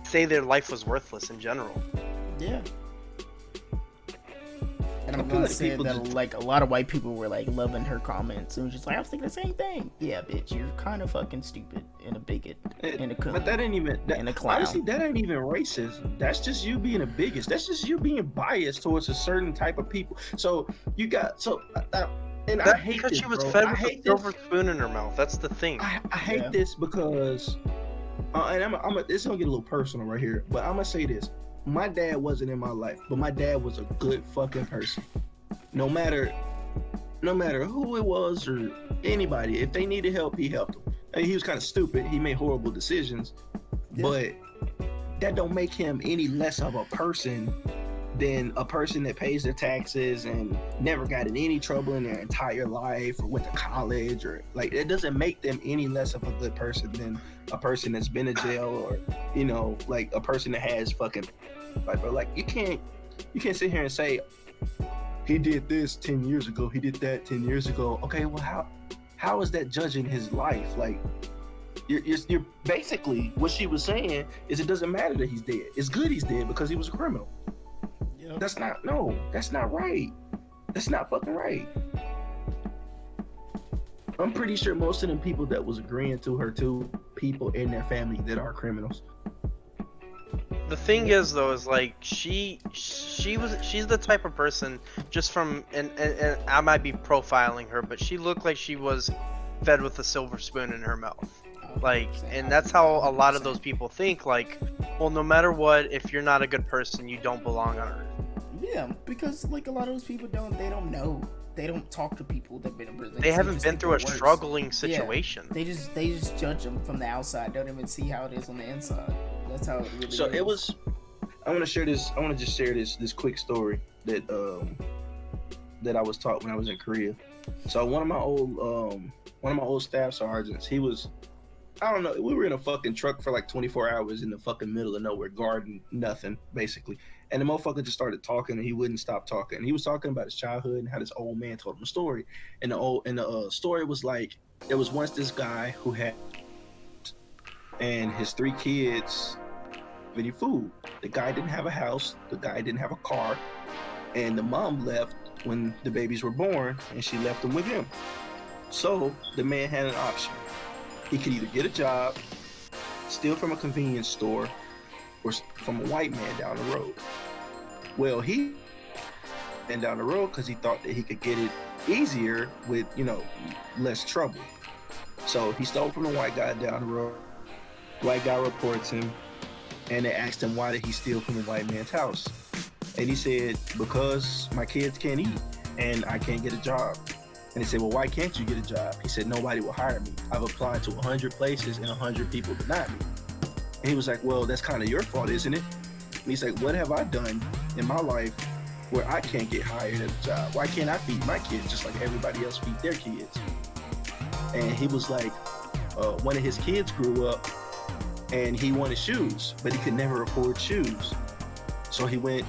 say their life was worthless in general. yeah. And I I'm feel gonna like say people that just- like a lot of white people were like loving her comments and was just like, I was thinking the same thing. Yeah, bitch, you're kind of fucking stupid and a bigot and a coon. But that ain't even. And a clown. Honestly, that ain't even racist. That's just you being a bigot. That's just you being biased towards a certain type of people. So you got and I That's hate because this, she was bro. fed I with a hate this. silver spoon in her mouth. That's the thing. I hate Yeah. this because, and it's gonna get a little personal right here, but I'm gonna say this: my dad wasn't in my life, but my dad was a good fucking person. No matter who it was or anybody, if they needed help, he helped them. I mean, he was kind of stupid. He made horrible decisions, Yeah. but that don't make him any less of a person than a person that pays their taxes and never got in any trouble in their entire life or went to college, or like it doesn't make them any less of a good person than a person that's been in jail, or like a person that has fucking like, bro, like you can't sit here and say he did this 10 years ago, he did that 10 years ago. Okay, well how is that judging his life? Like you're basically, what she was saying is it doesn't matter that he's dead. It's good he's dead because he was a criminal. Yep. That's not right. That's not fucking right. I'm pretty sure most of them people that was agreeing to her too, people in their family that are criminals. The thing is though, is like she's the type of person, just from and I might be profiling her, but she looked like she was fed with a silver spoon in her mouth. Like, and that's how a lot of those people think, like, well, no matter what, if you're not a good person, you don't belong on Earth. Yeah, because like a lot of those people they don't know. They don't talk to people that've been in prison. They haven't been through a struggling situation. Yeah, they just judge them from the outside. Don't even see how it is on the inside. That's how it really is. It was. I want to share this. I want to just share this quick story that I was taught when I was in Korea. So one of my old staff sergeants, he was, I don't know, we were in a fucking truck for like 24 hours in the fucking middle of nowhere, guarding nothing, basically. And the motherfucker just started talking, and he wouldn't stop talking. He was talking about his childhood and how this old man told him a story. And the story was like, there was once this guy who had, and his 3 kids, any food. The guy didn't have a house. The guy didn't have a car. And the mom left when the babies were born, and she left them with him. So the man had an option. He could either get a job, steal from a convenience store, or from a white man down the road. Well, he went down the road because he thought that he could get it easier with, less trouble. So he stole from the white guy down the road. White guy reports him, and they asked him, why did he steal from the white man's house? And he said, because my kids can't eat and I can't get a job. And they said, well, why can't you get a job? He said, nobody will hire me. I've applied to 100 places and 100 people denied me. And he was like, well, that's kind of your fault, isn't it? And he's like, what have I done in my life where I can't get hired at a job? Why can't I feed my kids just like everybody else feed their kids? And he was like, one of his kids grew up and he wanted shoes, but he could never afford shoes. So he went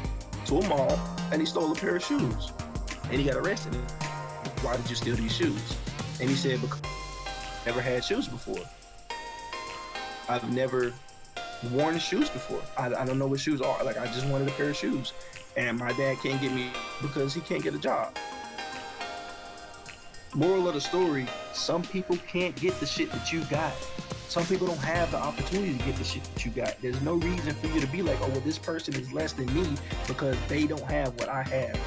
to a mall and he stole a pair of shoes, and he got arrested. Why did you steal these shoes? And he said, because I've never had shoes before. I've never worn shoes before. I don't know what shoes are. Like, I just wanted a pair of shoes, and my dad can't get me because he can't get a job. Moral of the story, some people can't get the shit that you got. Some people don't have the opportunity to get the shit that you got. There's no reason for you to be like, oh, well, this person is less than me because they don't have what I have.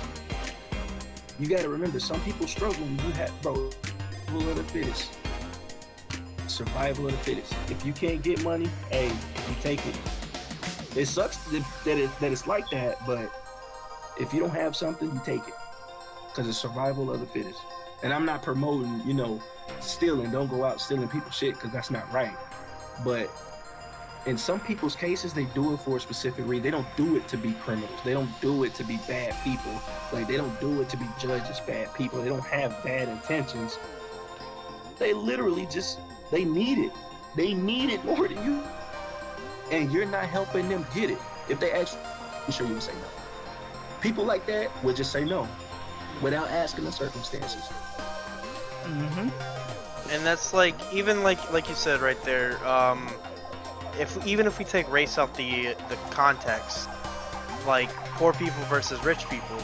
You got to remember, some people struggle and you have, bro, survival of the fittest. Survival of the fittest. If you can't get money, hey, you take it. It sucks that it's like that, but if you don't have something, you take it. Because it's survival of the fittest. And I'm not promoting, stealing. Don't go out stealing people's shit, because that's not right. But in some people's cases, they do it for a specific reason. They don't do it to be criminals. They don't do it to be bad people. Like, they don't do it to be judged as bad people. They don't have bad intentions. They literally just, they need it. They need it more than you. And you're not helping them get it. If they ask, I'm sure you would say no. People like that would just say no without asking the circumstances. Mm-hmm. And that's like, even like you said right there, if we take race out the context, like poor people versus rich people,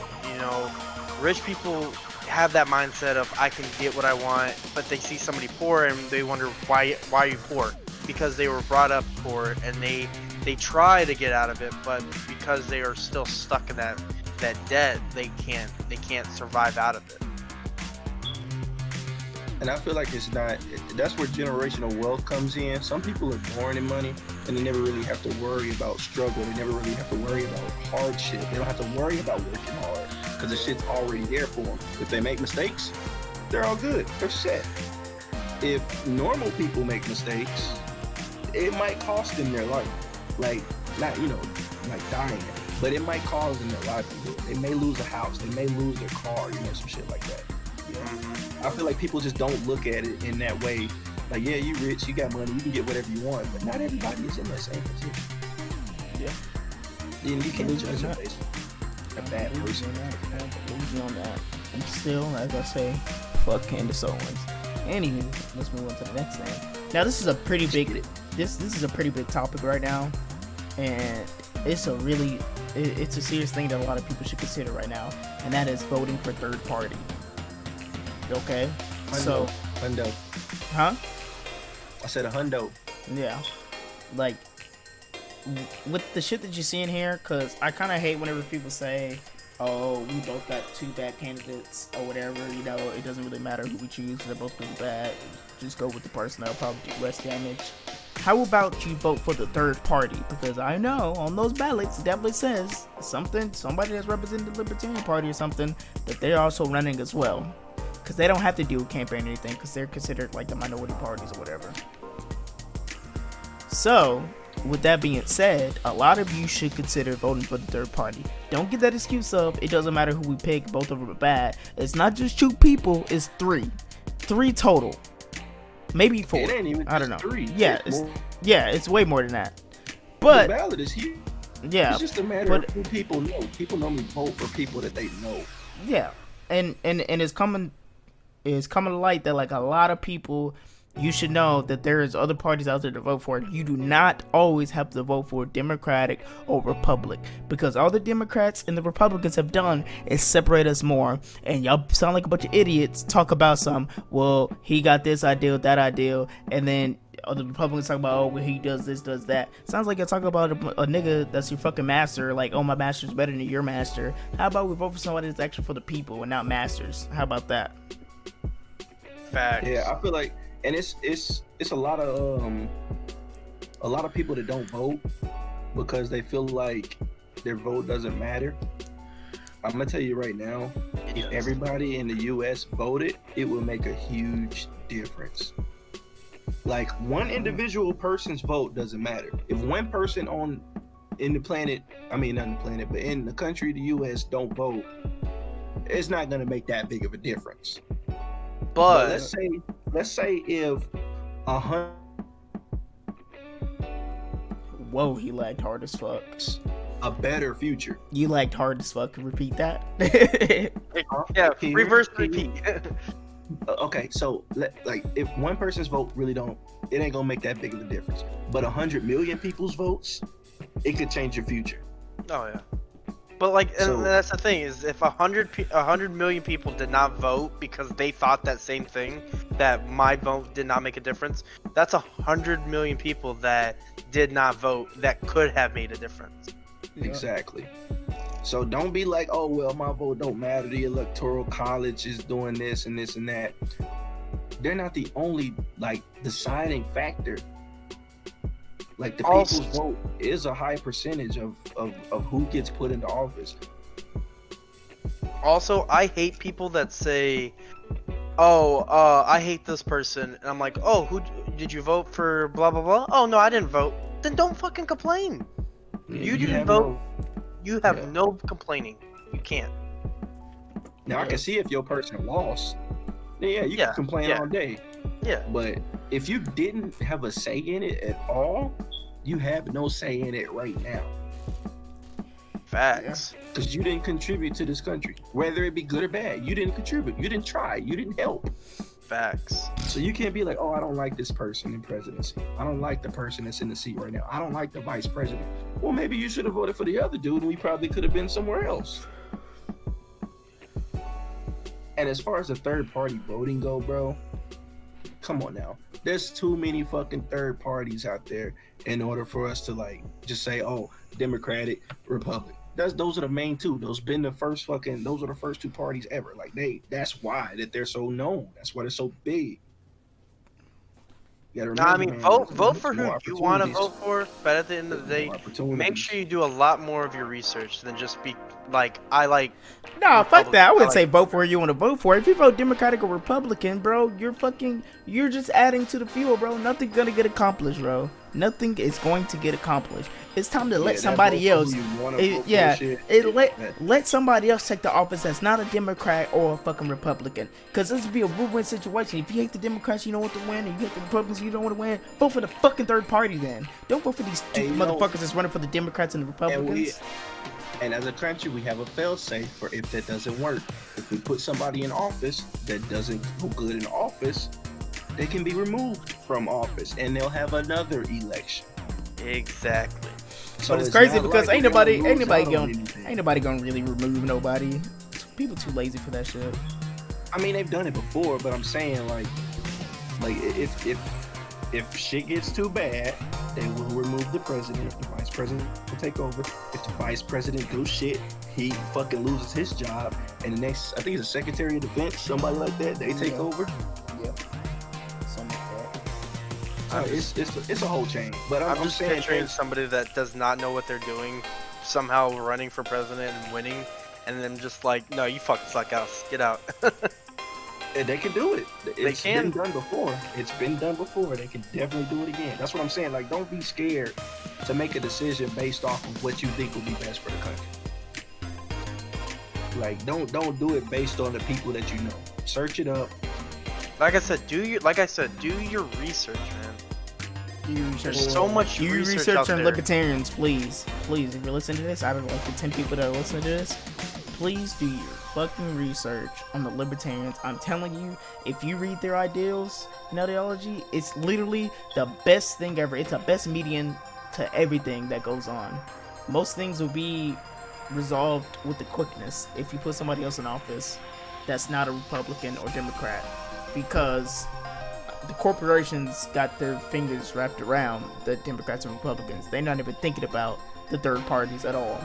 rich people have that mindset of I can get what I want, but they see somebody poor and they wonder why are you poor? Because they were brought up poor and they try to get out of it, but because they are still stuck in that debt, they can't survive out of it. And I feel like that's where generational wealth comes in. Some people are born in money and they never really have to worry about struggle. They never really have to worry about hardship. They don't have to worry about working hard because the shit's already there for them. If they make mistakes, they're all good. They're set. If normal people make mistakes, it might cost them their life. Like, not, like dying. but it might cause them a livelihood. They may lose a house. They may lose their car. You know, some shit like that. I feel like people just don't look at it in that way. Like, yeah, you rich, you got money, you can get whatever you want, but not everybody is in that same position. Yeah. Then you can't judge a face. A bad person. On that. And still, as I say, fuck Candace Owens. Anywho, let's move on to the next thing. Now, this is a pretty big. This is a pretty big topic right now, and it's a serious thing that a lot of people should consider right now, and that is voting for third party. Okay, so hundo. Huh? I said a hundo. Yeah, like with the shit that you're seeing here, because I kind of hate whenever people say, oh, we both got two bad candidates or whatever, you know, it doesn't really matter who we choose, they're both pretty bad, just go with the person that'll probably do less damage. How about you vote for the third party? Because I know on those ballots it definitely says somebody that's representing the Libertarian Party or something, that they're also running as well. Because they don't have to do a campaign or anything, because they're considered like the minority parties or whatever. So, with that being said, a lot of you should consider voting for the third party. Don't get that excuse of, it doesn't matter who we pick, both of them are bad. It's not just 2 people, it's 3. 3 total. Maybe 4. It ain't even I don't know. 3. Yeah, it's way more than that. But the ballot is huge. Yeah. It's just a matter of who people know. People normally vote for people that they know. Yeah. And it's coming to light that like a lot of people, you should know that there is other parties out there to vote for. You do not always have to vote for Democratic or Republic, because all the Democrats and the Republicans have done is separate us more. And y'all sound like a bunch of idiots talk about well, he got this ideal, that ideal, and then the Republicans talk about, oh, well, he does this, does that. Sounds like you're talking about a nigga that's your fucking master, like, oh, my master's better than your master. How about we vote for somebody that's actually for the people and not masters? How about that? Facts. Yeah, I feel like, and it's a lot of people that don't vote because they feel like their vote doesn't matter. I'm gonna tell you right now, if everybody in the U.S. voted, it would make a huge difference. Like, one individual person's vote doesn't matter. If one person in the country, the U.S. don't vote, it's not gonna make that big of a difference. But let's say if 100. Whoa, he lagged hard as fuck. A better future. You lagged hard as fuck. Repeat that. Yeah, reverse repeat. Okay, so like if one person's vote really it ain't gonna make that big of a difference. But 100 million people's votes, it could change your future. Oh yeah. But like, and that's the thing is, if 100 million people did not vote because they thought that same thing, that my vote did not make a difference, that's 100 million people that did not vote that could have made a difference. Exactly. So don't be like, oh well, my vote don't matter. The Electoral College is doing this and this and that. They're not the only like deciding factor. Like the people's vote is a high percentage of who gets put into office. Also, I hate people that say, "Oh, I hate this person," and I'm like, "Oh, who did you vote for?" Blah blah blah. Oh no, I didn't vote. Then don't fucking complain. You didn't vote. You have no complaining. You can't. Now I can see if your person lost. Yeah, you can complain all day. Yeah. But if you didn't have a say in it at all, you have no say in it right now. Facts. Because you didn't contribute to this country. Whether it be good or bad, you didn't contribute. You didn't try. You didn't help. Facts. So you can't be like, oh, I don't like this person in presidency. I don't like the person that's in the seat right now. I don't like the vice president. Well, maybe you should have voted for the other dude and we probably could have been somewhere else. And as far as the third party voting go, bro, come on now. There's too many fucking third parties out there in order for us to like just say, oh, Democratic, Republic. Those are the main two. Those are the first 2 parties ever. Like that's why that they're so known. That's why they're so big. Vote for who you want to vote for, but at the end of the day, make sure you do a lot more of your research than just be like, I like. No, fuck that. I wouldn't say vote for who you want to vote for. If you vote Democratic or Republican, bro, you're just adding to the fuel, bro. Nothing's gonna get accomplished, bro. nothing is going to get accomplished. It's time to let that somebody vote for else. who you wanna It, vote for yeah, shit, it that- let somebody else take the office that's not a Democrat or a fucking Republican. Because this would be a win-win situation. If you hate the Democrats, you don't want to win, and you hate the Republicans, you don't want to win. Vote for the fucking third party then. Don't vote for these two Hey, you know- motherfuckers that's running for the Democrats and the Republicans. And as a country, we have a fail-safe for if that doesn't work. If we put somebody in office that doesn't go good in office, they can be removed from office, and they'll have another election. Exactly. So But it's crazy not because like ain't we're gonna nobody lose out on anything. ain't nobody gonna really remove nobody. People too lazy for that shit. I mean, they've done it before, but I'm saying like if shit gets too bad, they will remove the president. The vice president will take over. If the vice president do shit, he fucking loses his job, and the next, I think it's the Secretary of Defense, somebody like that, they take over. Yeah. Something like that. It's a whole chain. But I'm I'm just saying, picturing somebody that does not know what they're doing, somehow running for president and winning, and then just like, no, you fucking suck, else, get out. they can do it. It's can. been done before. It's been done before. They can definitely do it again. That's what I'm saying. Like, don't be scared to make a decision based off of what you think will be best for the country. Like, don't do it based on the people that you know. Search it up. Like I said, do your research, man. There's so much You research out on there. libertarians, please. Please, if you're listening to this, out of like the 10 people that are listening to this, please do your fucking research on the libertarians. I'm telling you, if you read their ideals and ideology, it's literally the best thing ever. It's the best median to everything that goes on. Most things will be resolved with the quickness if you put somebody else in office that's not a Republican or Democrat, because the corporations got their fingers wrapped around the Democrats and Republicans. They're not even thinking about the third parties at all.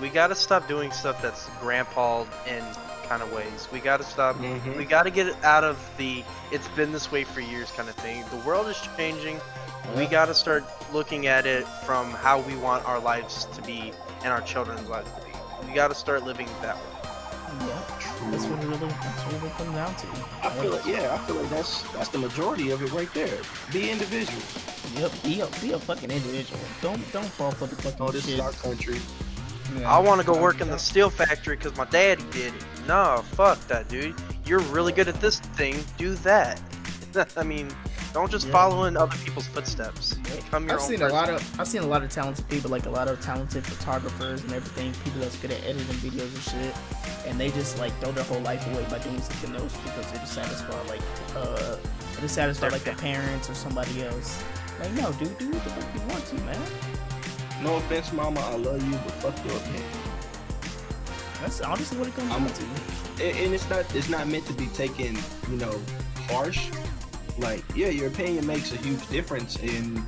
We gotta stop doing stuff that's grandpa'd in kind of ways. We gotta stop. We gotta get it out of the "it's been this way for years" kind of thing. The world is changing. We gotta start looking at it from how we want our lives to be and our children's lives to be. We gotta start living that way. Yeah, that's what it really comes down to. I feel like that's the majority of it right there. Be individual. Yep, be a fucking individual. Don't fall for the fucking Oh, this shit. is our country. Yeah. I want to go work in the steel factory because my daddy did it. No, fuck that, dude. You're really good at this thing. Do that. I mean, don't just follow in other people's footsteps. Become your I've own seen person. I've seen a lot of talented people, like a lot of talented photographers and everything, people that's good at editing videos and shit, and they just like throw their whole life away by doing something else because they're just satisfied like their parents or somebody else. Like, no, dude, do what the fuck you want to, man. No offense, mama, I love you, but fuck your opinion. That's honestly what it comes down to. And it's not meant to be taken, harsh. Like, yeah, your opinion makes a huge difference in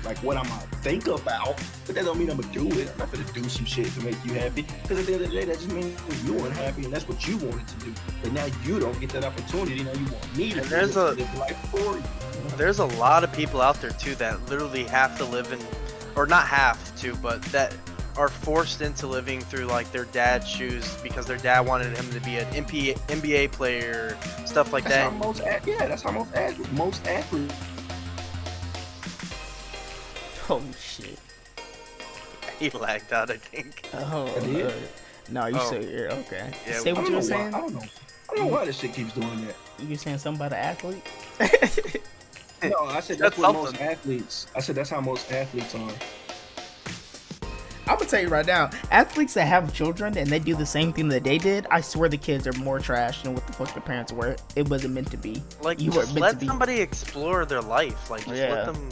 like what I'm gonna think about, but that don't mean I'm gonna do it. I'm not gonna do some shit to make you happy, because at the end of the day, that just means you weren't happy, and that's what you wanted to do. But now you don't get that opportunity. Now you want me to live life for you. There's a lot of people out there too that literally have to live in, or not have to, but that are forced into living through like their dad's shoes because their dad wanted him to be an NBA player, stuff like that. That's how most athletes. Oh shit. He lagged out, I think. Oh, no, you said here. Okay. Yeah, Say what you were saying. I don't know why this shit keeps doing that. You were saying something about an athlete? No, I said That's that's what most something. athletes. I said that's how most athletes are. I'm gonna tell you right now, athletes that have children and they do the same thing that they did, I swear the kids are more trash than what the fuck their parents were. It wasn't meant to be. Like, You just weren't meant let to be. somebody explore their life. Like, just let them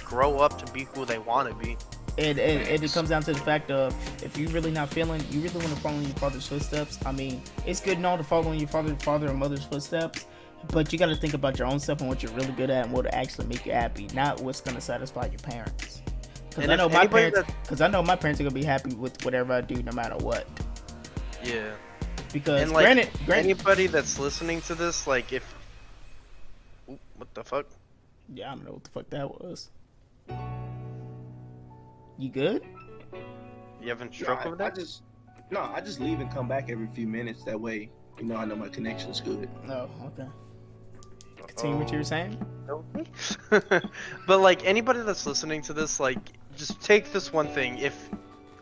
grow up to be who they want to be. And it comes down to the fact of, if you really not feeling, you really want to follow in your father's footsteps. I mean, it's good and all to follow in your father and mother's footsteps, but you got to think about your own stuff and what you're really good at and what will actually make you happy, not what's gonna satisfy your parents. Because I know my parents are gonna be happy with whatever I do, no matter what. Yeah. Because And like, granted, anybody that's listening to this, like, if... Ooh, what the fuck? yeah, I don't know what the fuck that was. You good? You having stroke over I there? just leave and come back every few minutes. That way, I know my connection's good. Oh, okay. Continue what you were saying. But like anybody that's listening to this, like just take this one thing. If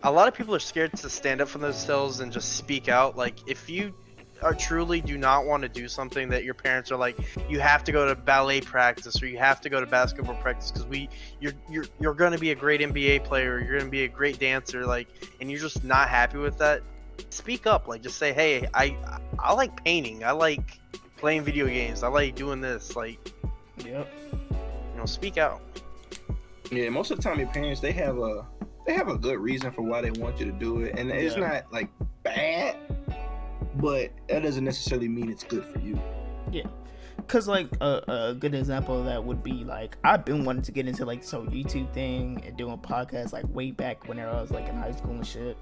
a lot of people are scared to stand up for themselves and just speak out, like if you are truly do not want to do something that your parents are like, you have to go to ballet practice or you have to go to basketball practice because you're going to be a great NBA player, or you're going to be a great dancer, like, and you're just not happy with that, speak up. Like just say, hey, I like painting, I like playing video games, I like doing this, like, Yep. speak out. Yeah, most of the time your parents they have a good reason for why they want you to do it, and it's not like bad, but that doesn't necessarily mean it's good for you. Yeah, cause like a good example of that would be like I've been wanting to get into like this whole YouTube thing and doing podcasts like way back whenever I was like in high school and shit.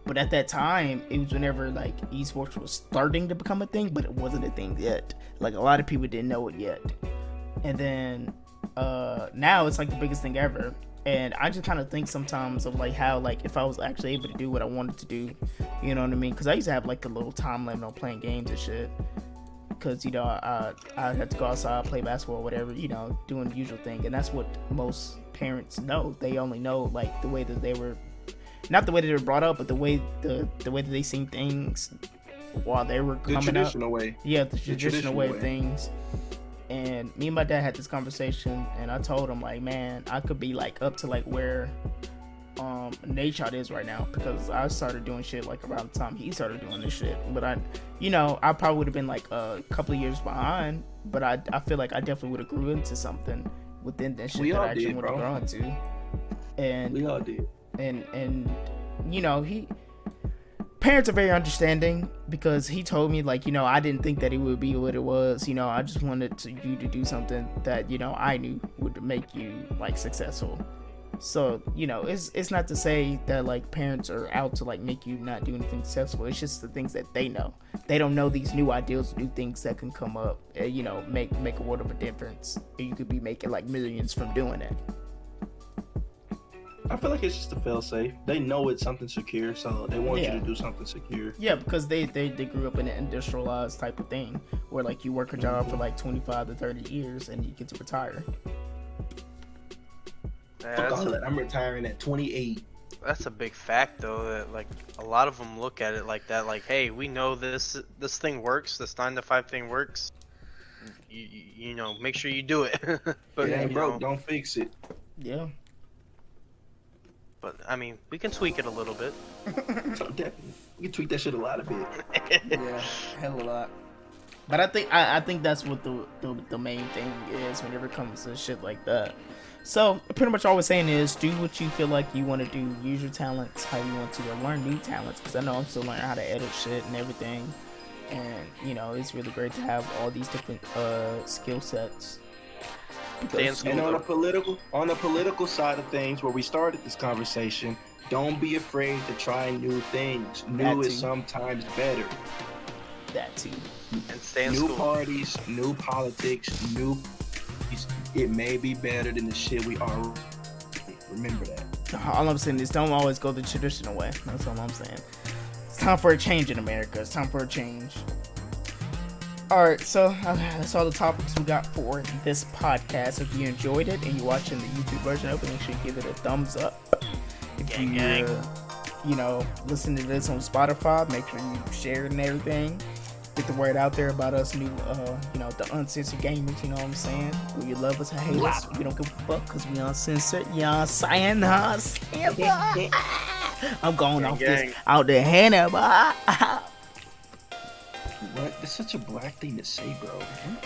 But at that time, it was whenever like esports was starting to become a thing, but it wasn't a thing yet. Like a lot of people didn't know it yet. And then now it's like the biggest thing ever. And I just kind of think sometimes of like how like if I was actually able to do what I wanted to do, you know what I mean? Because I used to have like a little time limit on playing games and shit. Because I had to go outside, play basketball, whatever, doing the usual thing. And that's what most parents know. They only know like the way that they were, not the way that they were brought up, but the way that they seen things while they were coming up. The traditional way. Yeah, the traditional way of things. And me and my dad had this conversation, and I told him like, man, I could be like up to like where Nate Shot is right now, because I started doing shit like around the time he started doing this shit. But I probably would have been like a couple of years behind, but I feel like I definitely would have grew into something within that shit that I actually would have grown into. And we all did. And parents are very understanding, because he told me like, I didn't think that it would be what it was. I just wanted you to do something that, I knew would make you like successful. So, it's not to say that like parents are out to like make you not do anything successful. It's just the things that they know. They don't know these new ideas, new things that can come up, make a world of a difference. You could be making like millions from doing it. I feel like it's just a fail-safe. They know it's something secure, so they want you to do something secure. Yeah, because they grew up in an industrialized type of thing, where like you work a job for like 25 to 30 years and you get to retire. Fuck all that. I'm retiring at 28. That's a big fact, though, that like a lot of them look at it like that. Like, hey, we know this thing works. This 9 to 5 thing works. You make sure you do it. But it ain't broke. Don't fix it. Yeah. But I mean, we can tweak it a little bit. Definitely. We can tweak that shit a lot of bit. Yeah, hell a lot. But I think that's what the main thing is whenever it comes to shit like that. So pretty much all we're saying is do what you feel like you want to do. Use your talents how you want to, or learn new talents. Because I know I'm still learning how to edit shit and everything. And it's really great to have all these different skill sets. And on the political side of things, where we started this conversation, don't be afraid to try new things. New is sometimes better. That too. And stay in new school. Parties, new politics, it may be better than the shit we are. Remember that. All I'm saying is don't always go the traditional way. That's all I'm saying. It's time for a change in America. It's time for a change. Alright, so that's all the topics we got for this podcast. If you enjoyed it and you're watching the YouTube version of it, make sure you give it a thumbs up. If you listen to this on Spotify, make sure you share it and everything. Get the word out there about us new, the Uncensored Gamers, you know what I'm saying? Whether you love us or hate us, we don't give a fuck because we uncensored. You know what I'm saying? I'm going off this out the Hannah. What? That's such a black thing to say, bro.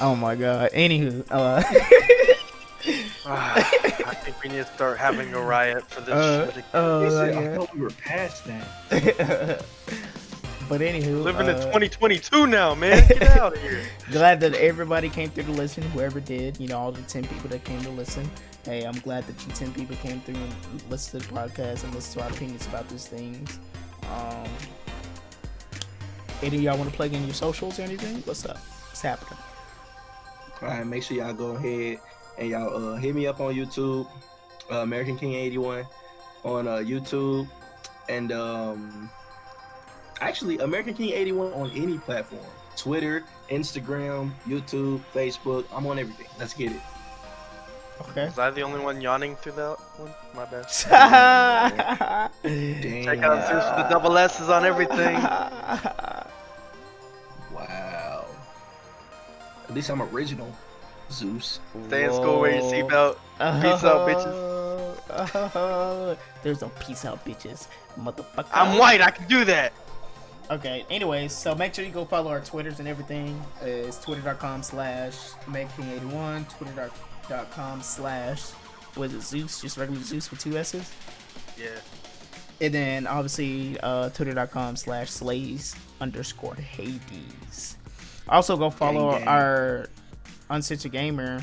Oh my god. Anywho, I think we need to start having a riot for this shit. I thought we were past that. But anywho, living in 2022 now, man. Get out of here. Glad that everybody came through to listen. Whoever did, all the 10 people that came to listen. Hey, I'm glad that you 10 people came through and listened to the podcast and listened to our opinions about these things. Any of y'all want to plug in your socials or anything? What's up? What's happening? All right, make sure y'all go ahead and y'all hit me up on YouTube, American King 81 on YouTube, and Actually, American King 81 on any platform. Twitter, Instagram, YouTube, Facebook. I'm on everything. Let's get it. Okay. Was I the only one yawning through that one? My bad. Damn. Check out Zeus with the double S's on everything. Wow. At least I'm original, Zeus. Stay in school, wear your seatbelt. Peace out, bitches. There's no peace out, bitches. Motherfucker. I'm white, I can do that. Okay, anyways, so make sure you go follow our Twitters and everything. It's twitter.com/Meg81, twitter.com/ was it Zeus, just regular Zeus with 2 S's. Yeah. And then obviously twitter.com/slays_Hades. Also go follow Gang, gang. our Uncensored Gamer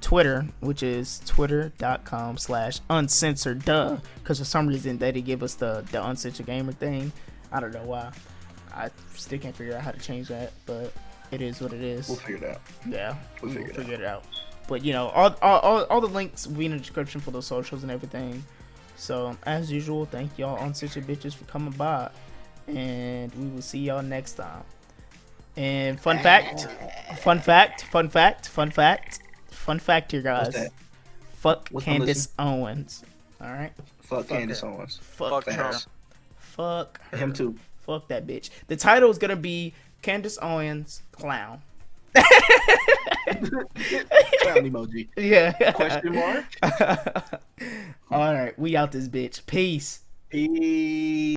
Twitter, which is twitter.com/uncensored, because for some reason they didn't give us the Uncensored Gamer thing. I don't know why. I still can't figure out how to change that, but it is what it is. We'll figure it out. Yeah, We'll we'll figure figure it out. But you know, all the links will be in the description for those socials and everything. So as usual, thank y'all Uncensored bitches for coming by, and we will see y'all next time. And fun fact here, guys. What's that? Fuck What's Candace Owens. All right. Fuck Candace her. Owens. Fuck Trump. Facts. Fuck her. Him too. Fuck that bitch. The title is gonna be Candace Owens Clown. Clown emoji. Yeah. Question mark? All right, we out this bitch. Peace. Peace.